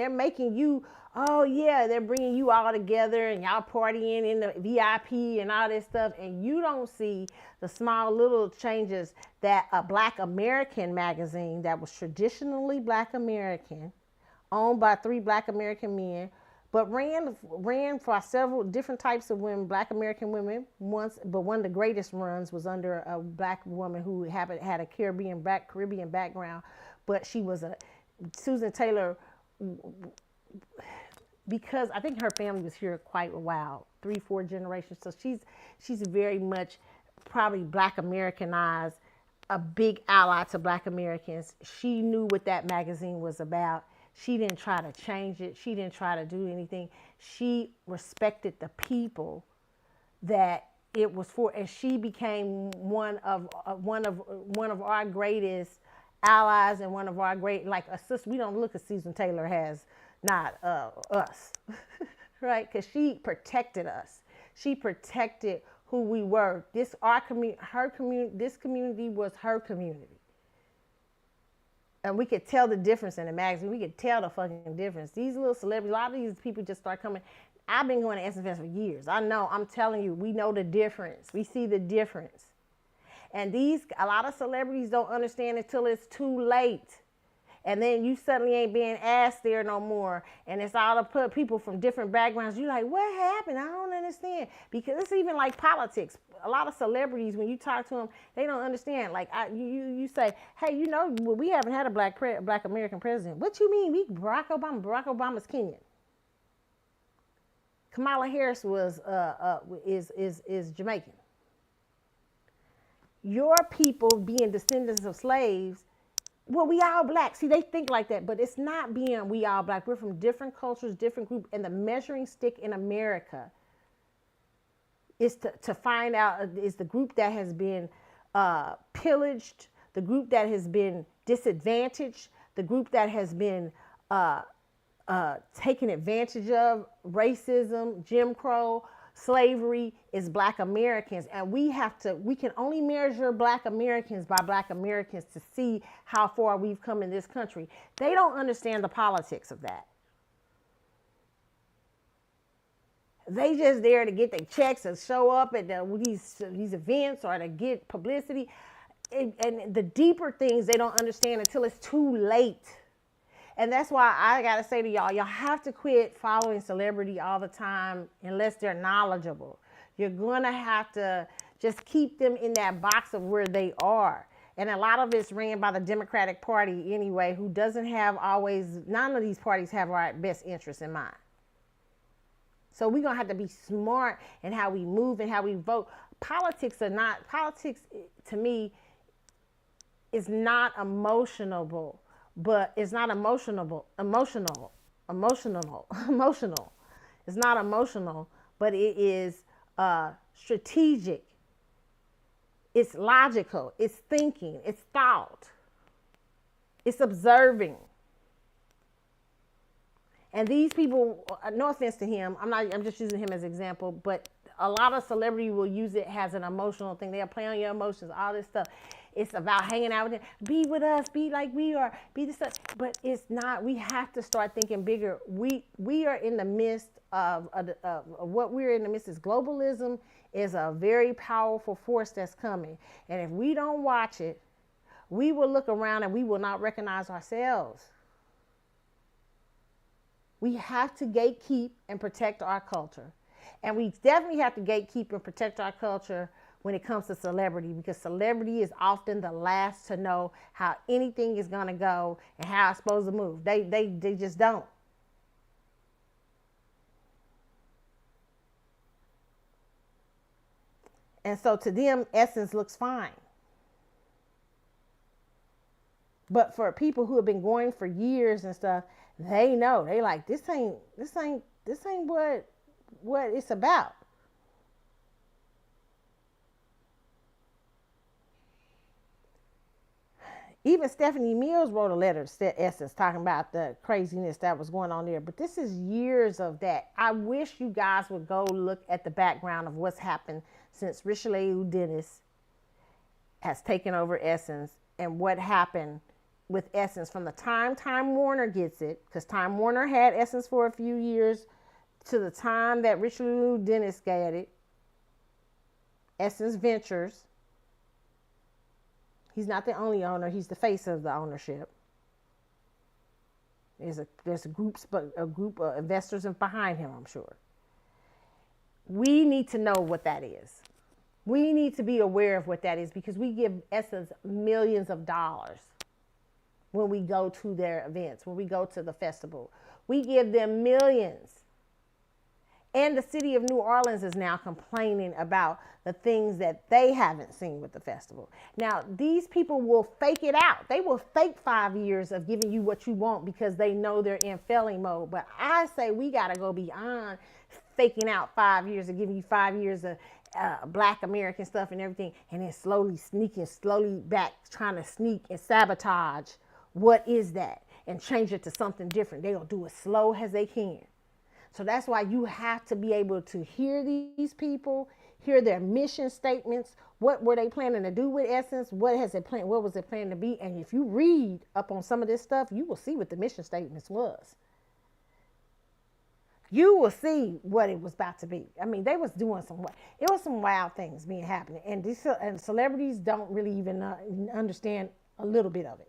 making you, oh yeah, they're bringing you all together and y'all partying in the VIP and all this stuff. And you don't see the small little changes that a Black American magazine that was traditionally Black American, owned by 3 Black American men, but ran for several different types of women, Black American women once, but one of the greatest runs was under a Black woman who had a Caribbean background, but she was Susan Taylor, because I think her family was here quite a while, 3-4 generations. So she's very much probably Black Americanized, a big ally to Black Americans. She knew what that magazine was about. She didn't try to change it. She didn't try to do anything. She respected the people that it was for, and she became one of our greatest allies, and one of our great, like a sister. We don't look at Susan Taylor as not us, right? Because she protected us. She protected who we were. This community was her community. And we could tell the difference in the magazine. We could tell the fucking difference. These little celebrities, a lot of these people just start coming. I've been going to Essence Fest for years. I know, I'm telling you, we know the difference. We see the difference. And a lot of celebrities don't understand until it's too late. And then you suddenly ain't being asked there no more. And it's all the people from different backgrounds. You're like, what happened? I don't understand. Because it's even like politics. A lot of celebrities, when you talk to them, they don't understand. Like you say, hey, you know, we haven't had a black American president. What you mean? Barack Obama's Kenyan. Kamala Harris is Jamaican. Your people being descendants of slaves, well, we all black. See, they think like that, but it's not being we all black. We're from different cultures, different groups, and the measuring stick in America is to find out is the group that has been pillaged, the group that has been disadvantaged, the group that has been taken advantage of, racism, Jim Crow, slavery is black Americans. And we can only measure black Americans by black Americans to see how far we've come in this country. They don't understand the politics of that. They just there to get their checks and show up at these events or to get publicity. And the deeper things they don't understand until it's too late. And that's why I got to say to y'all have to quit following celebrity all the time unless they're knowledgeable. You're going to have to just keep them in that box of where they are. And a lot of it's ran by the Democratic Party anyway, who doesn't have none of these parties have our best interests in mind. So we're going to have to be smart in how we move and how we vote. Politics to me is not emotional. But it's not emotional. It's not emotional, but it is strategic. It's logical. It's thinking. It's thought. It's observing. And these people, no offense to him, I'm just using him as an example, but a lot of celebrity will use it as an emotional thing. They'll play on your emotions, all this stuff. It's about hanging out with them. Be with us. Be like we are. Be this stuff. But it's not. We have to start thinking bigger. We are in the midst of what we're in the midst is globalism is a very powerful force that's coming. And if we don't watch it, we will look around and we will not recognize ourselves. We have to gatekeep and protect our culture. And we definitely have to gatekeep and protect our culture when it comes to celebrity, because celebrity is often the last to know how anything is going to go and how it's supposed to move. They just don't. And so to them, Essence looks fine. But for people who have been going for years and stuff, they know. They like, this ain't what it's about. Even Stephanie Mills wrote a letter to Essence talking about the craziness that was going on there. But this is years of that. I wish you guys would go look at the background of what's happened since Richelieu Dennis has taken over Essence and what happened with Essence from the time Time Warner gets it, because Time Warner had Essence for a few years, to the time that Richelieu Dennis got it, Essence Ventures. He's not the only owner. He's the face of the ownership. There's a group of investors behind him, I'm sure. We need to know what that is. We need to be aware of what that is, because we give Essence millions of dollars when we go to their events, when we go to the festival. We give them millions. And the city of New Orleans is now complaining about the things that they haven't seen with the festival. Now, these people will fake it out. They will fake 5 years of giving you what you want because they know they're in failing mode. But I say we got to go beyond faking out 5 years and giving you 5 years of Black American stuff and everything, and then slowly sneaking, slowly back, trying to sneak and sabotage what is that and change it to something different. They'll do it slow as they can. So that's why you have to be able to hear these people, hear their mission statements. What were they planning to do with Essence? What was it planned to be? And if you read up on some of this stuff, you will see what the mission statements was. You will see what it was about to be. I mean, they was doing it was some wild things being happening. And celebrities don't really even understand a little bit of it.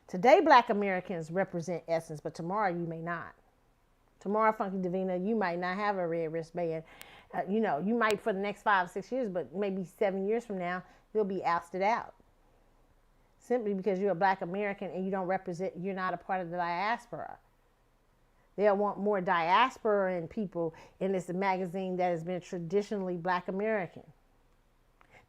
Today, Black Americans represent Essence, but tomorrow you may not. Tomorrow, Funky Divina, you might not have a red wristband. You might for the next 5 or 6 years, but maybe 7 years from now, you'll be ousted out. Simply because you're a Black American and you're not a part of the diaspora. They'll want more diaspora and people in this magazine that has been traditionally Black American.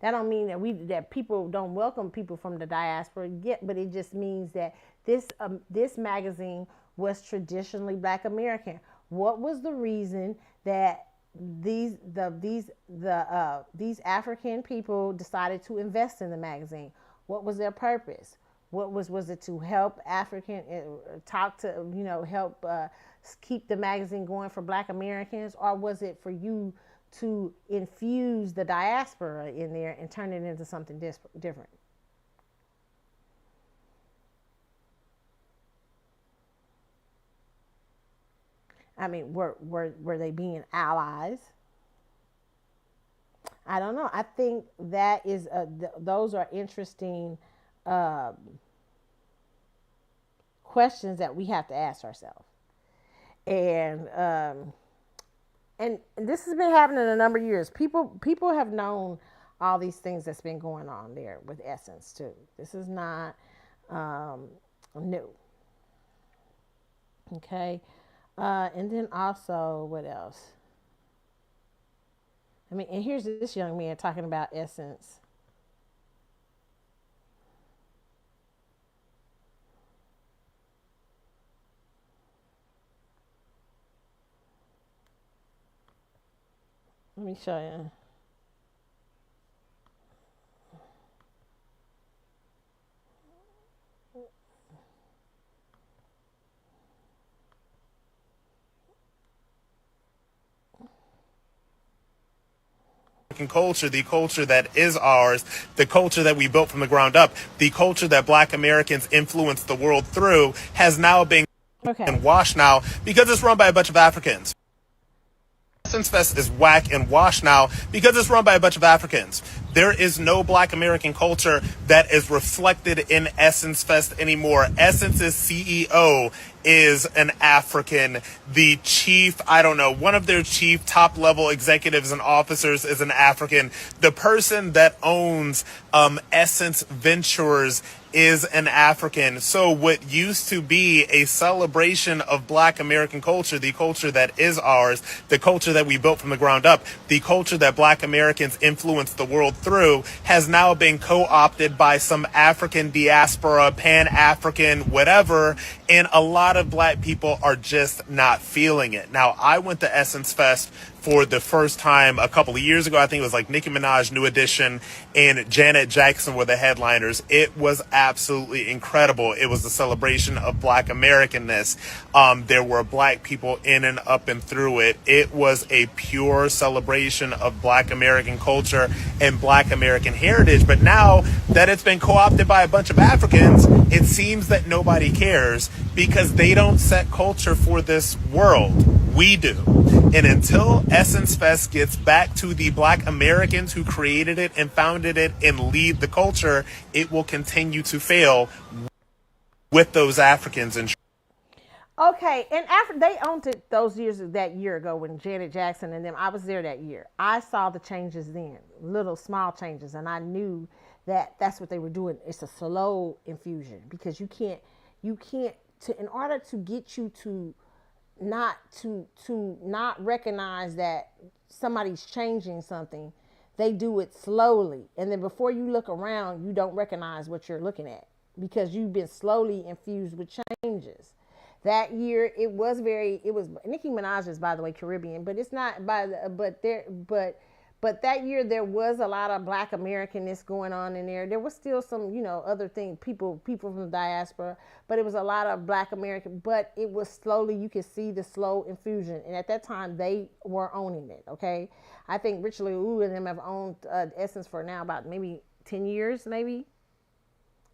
That don't mean that people don't welcome people from the diaspora yet, but it just means that this magazine was traditionally Black American. What was the reason that these African people decided to invest in the magazine? What was their purpose? Was it to help African help keep the magazine going for Black Americans, or was it for you to infuse the diaspora in there and turn it into something different? I mean, were they being allies? I don't know. I think that is those are interesting questions that we have to ask ourselves. And this has been happening a number of years. People have known all these things that's been going on there with Essence too. This is not new. Okay. And then also, what else? I mean, and here's this young man talking about Essence. Let me show you. Culture, the culture that is ours, the culture that we built from the ground up, the culture that Black Americans influenced the world through, has now been washed now because it's run by a bunch of Africans. Essence Fest is whack and washed now because it's run by a bunch of Africans. There is no Black American culture that is reflected in Essence Fest anymore. Essence's CEO is an African. The chief, one of their chief top level executives and officers is an African. The person that owns Essence Ventures is an African. So what used to be a celebration of Black American culture, the culture that is ours, the culture that we built from the ground up, the culture that Black Americans influenced the world through, has now been co-opted by some African diaspora, Pan-African, whatever, and a lot of Black people are just not feeling it. Now, I went to Essence Fest for the first time a couple of years ago. I think it was like Nicki Minaj, New Edition, and Janet Jackson were the headliners. It was absolutely incredible. It was a celebration of Black Americanness. There were Black people in and up and through it. It was a pure celebration of Black American culture and Black American heritage. But now that it's been co-opted by a bunch of Africans, it seems that nobody cares because they don't set culture for this world. We do. And until Essence Fest gets back to the Black Americans who created it and founded it and lead the culture, it will continue to fail with those Africans. Okay, and they owned it that year ago when Janet Jackson and them, I was there that year. I saw the changes then, little small changes, and I knew that that's what they were doing. It's a slow infusion because you can't, in order to get you to not recognize that somebody's changing something, they do it slowly. And then before you look around, you don't recognize what you're looking at because you've been slowly infused with changes. That year, it was Nicki Minaj is, by the way, Caribbean, but it's not but But that year there was a lot of Black Americanness going on in there. There was still some, other things, people from the diaspora, but it was a lot of Black American. But it was slowly, you could see the slow infusion. And at that time, they were owning it. Okay, I think Richard Liu and them have owned Essence for now about maybe 10 years, maybe.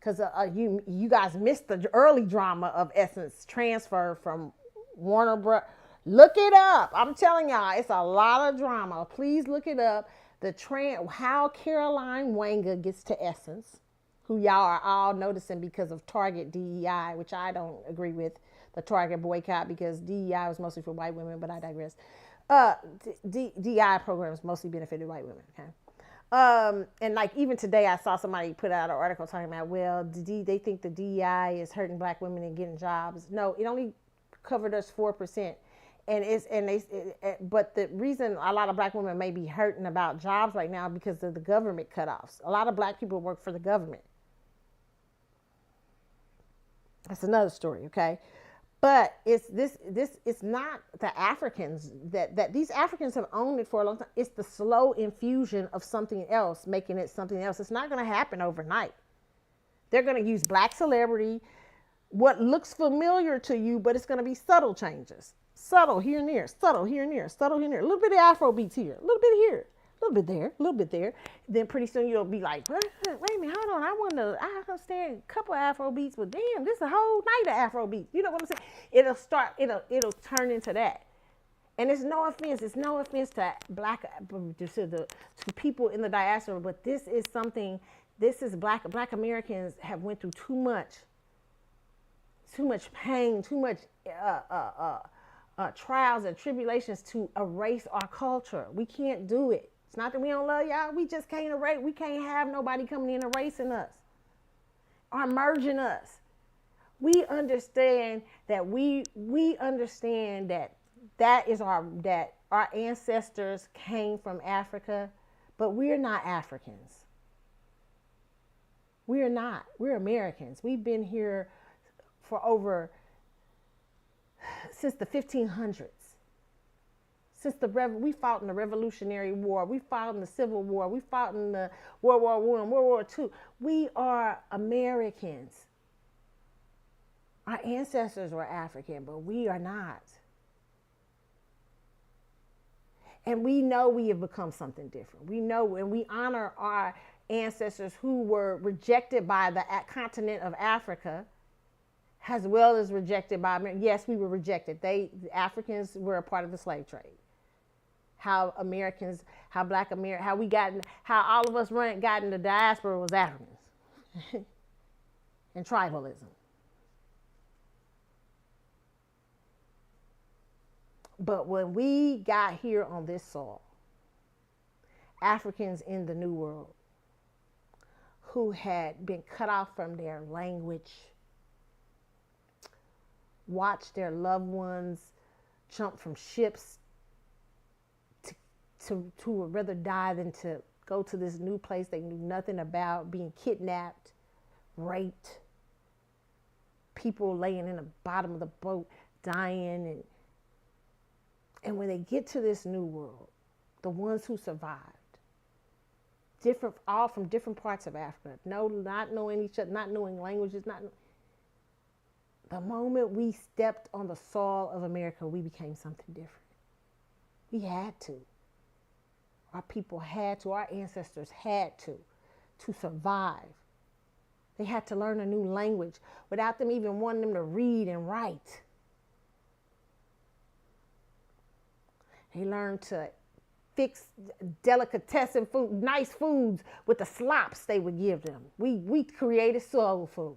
Because you guys missed the early drama of Essence transfer from Warner Bros. Look it up. I'm telling y'all, it's a lot of drama. Please look it up. How Caroline Wanga gets to Essence, who y'all are all noticing because of Target DEI, which I don't agree with, the Target boycott, because DEI was mostly for white women, but I digress. DEI programs mostly benefited white women, okay? And like even today, I saw somebody put out an article talking about, well, they think the DEI is hurting Black women and getting jobs. No, it only covered us 4%. But the reason a lot of Black women may be hurting about jobs right now because of the government cutoffs. A lot of Black people work for the government. That's another story, okay? But it's not the Africans that these Africans have owned it for a long time. It's the slow infusion of something else, making it something else. It's not going to happen overnight. They're going to use Black celebrity, what looks familiar to you, but it's going to be subtle changes. Subtle here and there, subtle here and there, subtle here and there. A little bit of Afro beats here, a little bit here, a little bit there, a little bit there. Then pretty soon you'll be like, wait a minute, hold on. I understand a couple of Afro beats, but damn, this is a whole night of Afro beats. You know what I'm saying? It'll turn into that. And it's no offense to to people in the diaspora, but this is Black Americans have went through too much pain, too much trials and tribulations to erase our culture. We can't do it. It's not that we don't love y'all. We just can't erase. We can't have nobody coming in erasing us or merging us. We understand that that our ancestors came from Africa, but we're not Africans. We're not. We're Americans. We've been here for since the 1500s. We fought in the Revolutionary War. We fought in the Civil War. We fought in the World War I and World War II. We are Americans. Our ancestors were African, but we are not. And we know we have become something different. We know, and we honor our ancestors who were rejected by the continent of Africa, as well as rejected by America. Yes, we were rejected. The Africans were a part of the slave trade. How all of us got in the diaspora was Africans and tribalism. But when we got here on this soil, Africans in the New World who had been cut off from their language, watched their loved ones jump from ships to would rather die than to go to this new place they knew nothing about, being kidnapped, raped, people laying in the bottom of the boat dying. And when they get to this new world, the ones who survived, all from different parts of Africa, not knowing each other, not knowing languages, the moment we stepped on the soil of America, we became something different. We had to. Our people had to, our ancestors had to survive. They had to learn a new language without them even wanting them to read and write. They learned to fix delicatessen food, nice foods with the slops they would give them. We created soul food.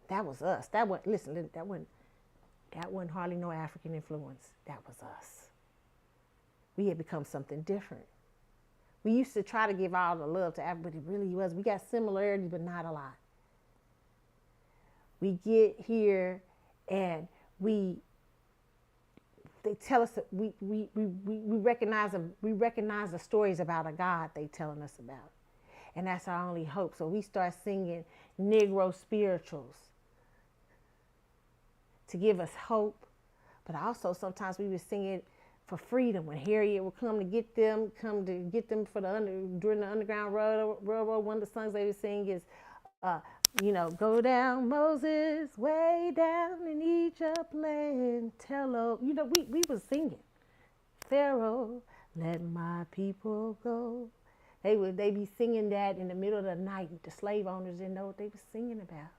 That was us. That wasn't hardly no African influence. That was us. We had become something different. We used to try to give all the love to Africa, but it really was. We got similarities, but not a lot. We get here and they tell us that we recognize the stories about a God they telling us about. And that's our only hope. So we start singing Negro spirituals to give us hope. But also sometimes we were singing for freedom. When Harriet would come to get them for during the Underground Railroad. One of the songs they would sing is, go down Moses, way down in Egypt land, tell, we was singing. Pharaoh, let my people go. They be singing that in the middle of the night. The slave owners didn't know what they were singing about.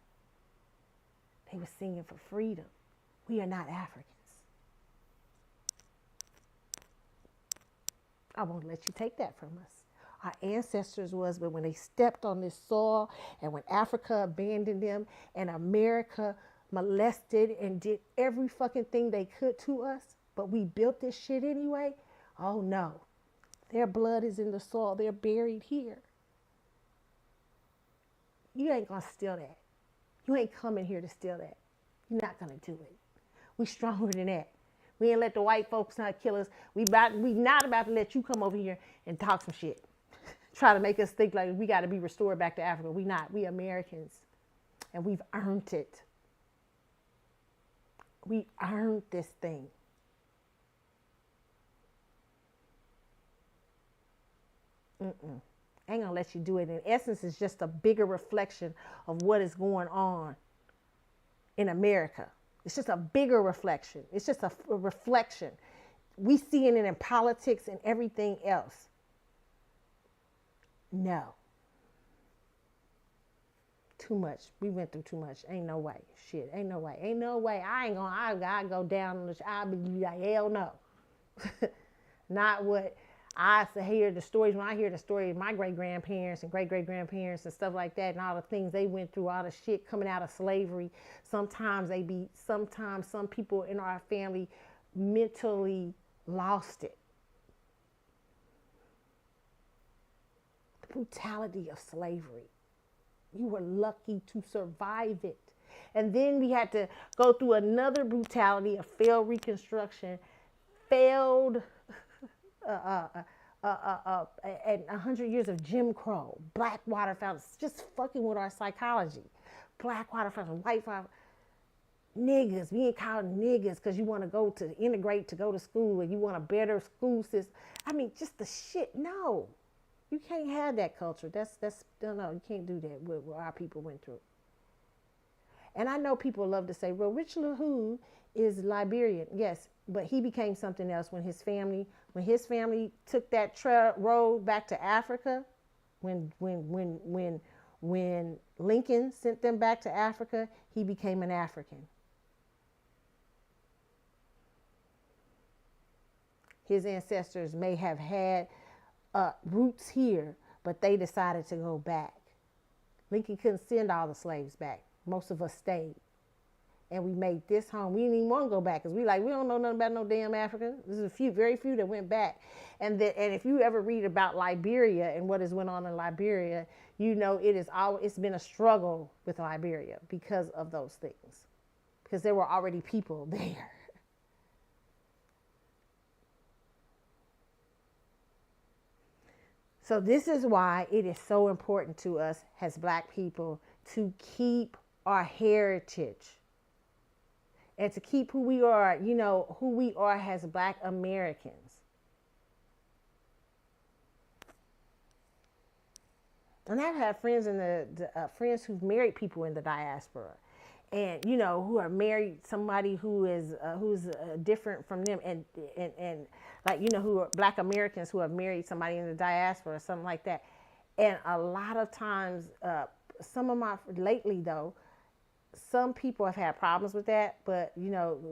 They were singing for freedom. We are not Africans. I won't let you take that from us. Our ancestors was, but when they stepped on this soil and when Africa abandoned them and America molested and did every fucking thing they could to us, but we built this shit anyway, oh no. Their blood is in the soil. They're buried here. You ain't gonna steal that. You ain't coming here to steal that. You're not gonna do it. We stronger than that. We ain't let the white folks not kill us. We not about to let you come over here and talk some shit. Try to make us think like we got to be restored back to Africa. We not. We Americans. And we've earned it. We earned this thing. Ain't gonna let you do it. In essence, it's just a bigger reflection of what is going on in America. It's just a bigger reflection. It's just a reflection. We see it in politics and everything else. No. Too much. We went through too much. Ain't no way. Shit. Ain't no way. Ain't no way. I go down on the, I'll be like, hell no. Not what I hear the stories. When I hear the story of my great-grandparents and great-great-grandparents and stuff like that and all the things they went through, all the shit coming out of slavery, sometimes some people in our family mentally lost it. The brutality of slavery. You were lucky to survive it. And then we had to go through another brutality of failed Reconstruction, failed and 100 years of Jim Crow, Blackwater fountains, just fucking with our psychology. Blackwater fountains, white fountains, niggas, being called niggas because you want to go to integrate to go to school and you want a better school system. I mean, just the shit. No, you can't have that culture. No, you can't do that. What our people went through. And I know people love to say, well, Rich LaHoo is Liberian. Yes, but he became something else when his family took that road back to Africa, when Lincoln sent them back to Africa, he became an African. His ancestors may have had roots here, but they decided to go back. Lincoln couldn't send all the slaves back. Most of us stayed. And we made this home. We didn't even want to go back because we don't know nothing about no damn Africa. There's very few that went back. And if you ever read about Liberia and what has went on in Liberia, you know it's been a struggle with Liberia because of those things. Because there were already people there. So this is why it is so important to us as Black people to keep our heritage. And to keep who we are, who we are as Black Americans. And I've had friends friends who've married people in the diaspora, and who are married somebody who is who's different from them, and like who are Black Americans who have married somebody in the diaspora or something like that. And a lot of times, lately though. Some people have had problems with that, but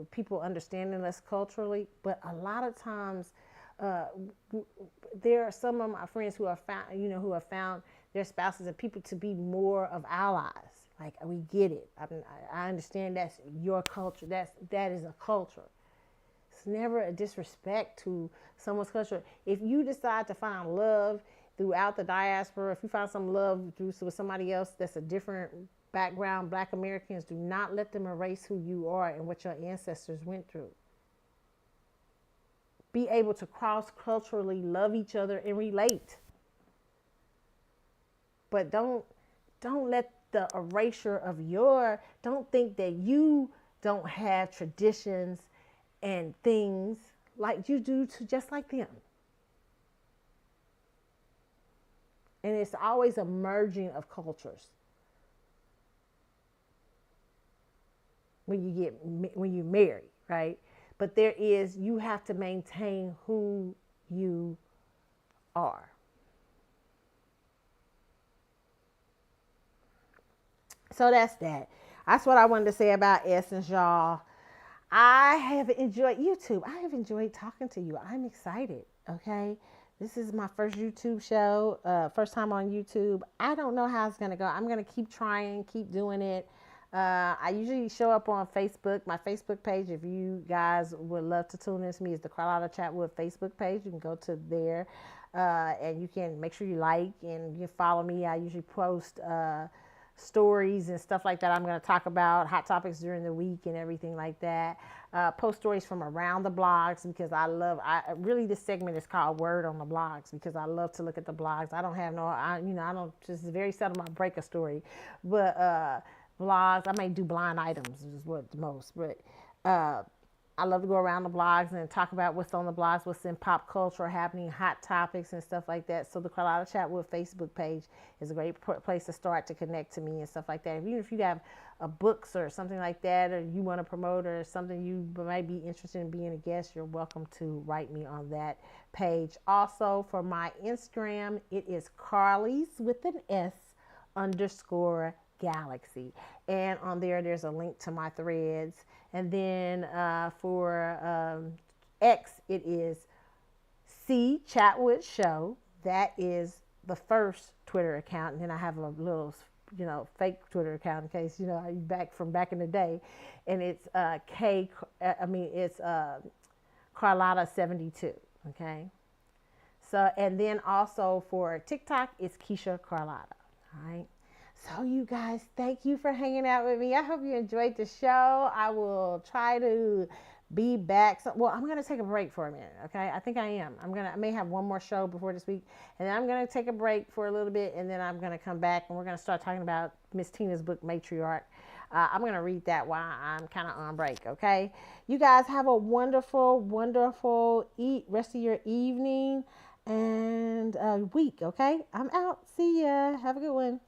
people understanding us culturally. But a lot of times, there are some of my friends who have found their spouses and people to be more of allies. Like, we get it. I understand that's your culture. That is a culture. It's never a disrespect to someone's culture. If you decide to find love throughout the diaspora, if you find some love with somebody else that's a different background, Black Americans, do not let them erase who you are and what your ancestors went through. Be able to cross-culturally love each other and relate. But don't let the erasure of don't think that you don't have traditions and things like you do to just like them. And it's always a merging of cultures. When you marry, right? But you have to maintain who you are. So that's that. That's what I wanted to say about Essence, y'all. I have enjoyed YouTube. I have enjoyed talking to you. I'm excited, okay? This is my first YouTube show, first time on YouTube. I don't know how it's going to go. I'm going to keep trying, keep doing it. I usually show up on Facebook. My Facebook page, if you guys would love to tune in to me, is the Carlotta Chatwood Facebook page. You can go to there, and you can make sure you like and you can follow me. I usually post stories and stuff like that. I'm going to talk about hot topics during the week and everything like that. Post stories from around the blogs because really this segment is called Word on the Blogs because I love to look at the blogs. I don't just very seldom I break a story, but blogs, I may do blind items is what the most, but I love to go around the blogs and talk about what's on the blogs, what's in pop culture happening, hot topics and stuff like that. So the Carlotta Chatwood Facebook page is a great place to start to connect to me and stuff like that. Even if you have books or something like that, or you want to promote or something you might be interested in being a guest, you're welcome to write me on that page. Also for my Instagram, it is Carly's with an S _ Galaxy, and on there's a link to my threads. And then for X, it is C Chatwood Show. That is the first Twitter account, and then I have a little fake Twitter account in case back in the day, and it's Carlotta 72. Okay, so and then also for TikTok, it's Keisha Carlotta. All right. So you guys, thank you for hanging out with me. I hope you enjoyed the show. I will try to be back. I'm going to take a break for a minute, okay? I think I am. I may have one more show before this week, and then I'm going to take a break for a little bit, and then I'm going to come back, and we're going to start talking about Miss Tina's book, Matriarch. I'm going to read that while I'm kind of on break, okay? You guys have a wonderful, wonderful rest of your evening and week, okay? I'm out. See ya. Have a good one.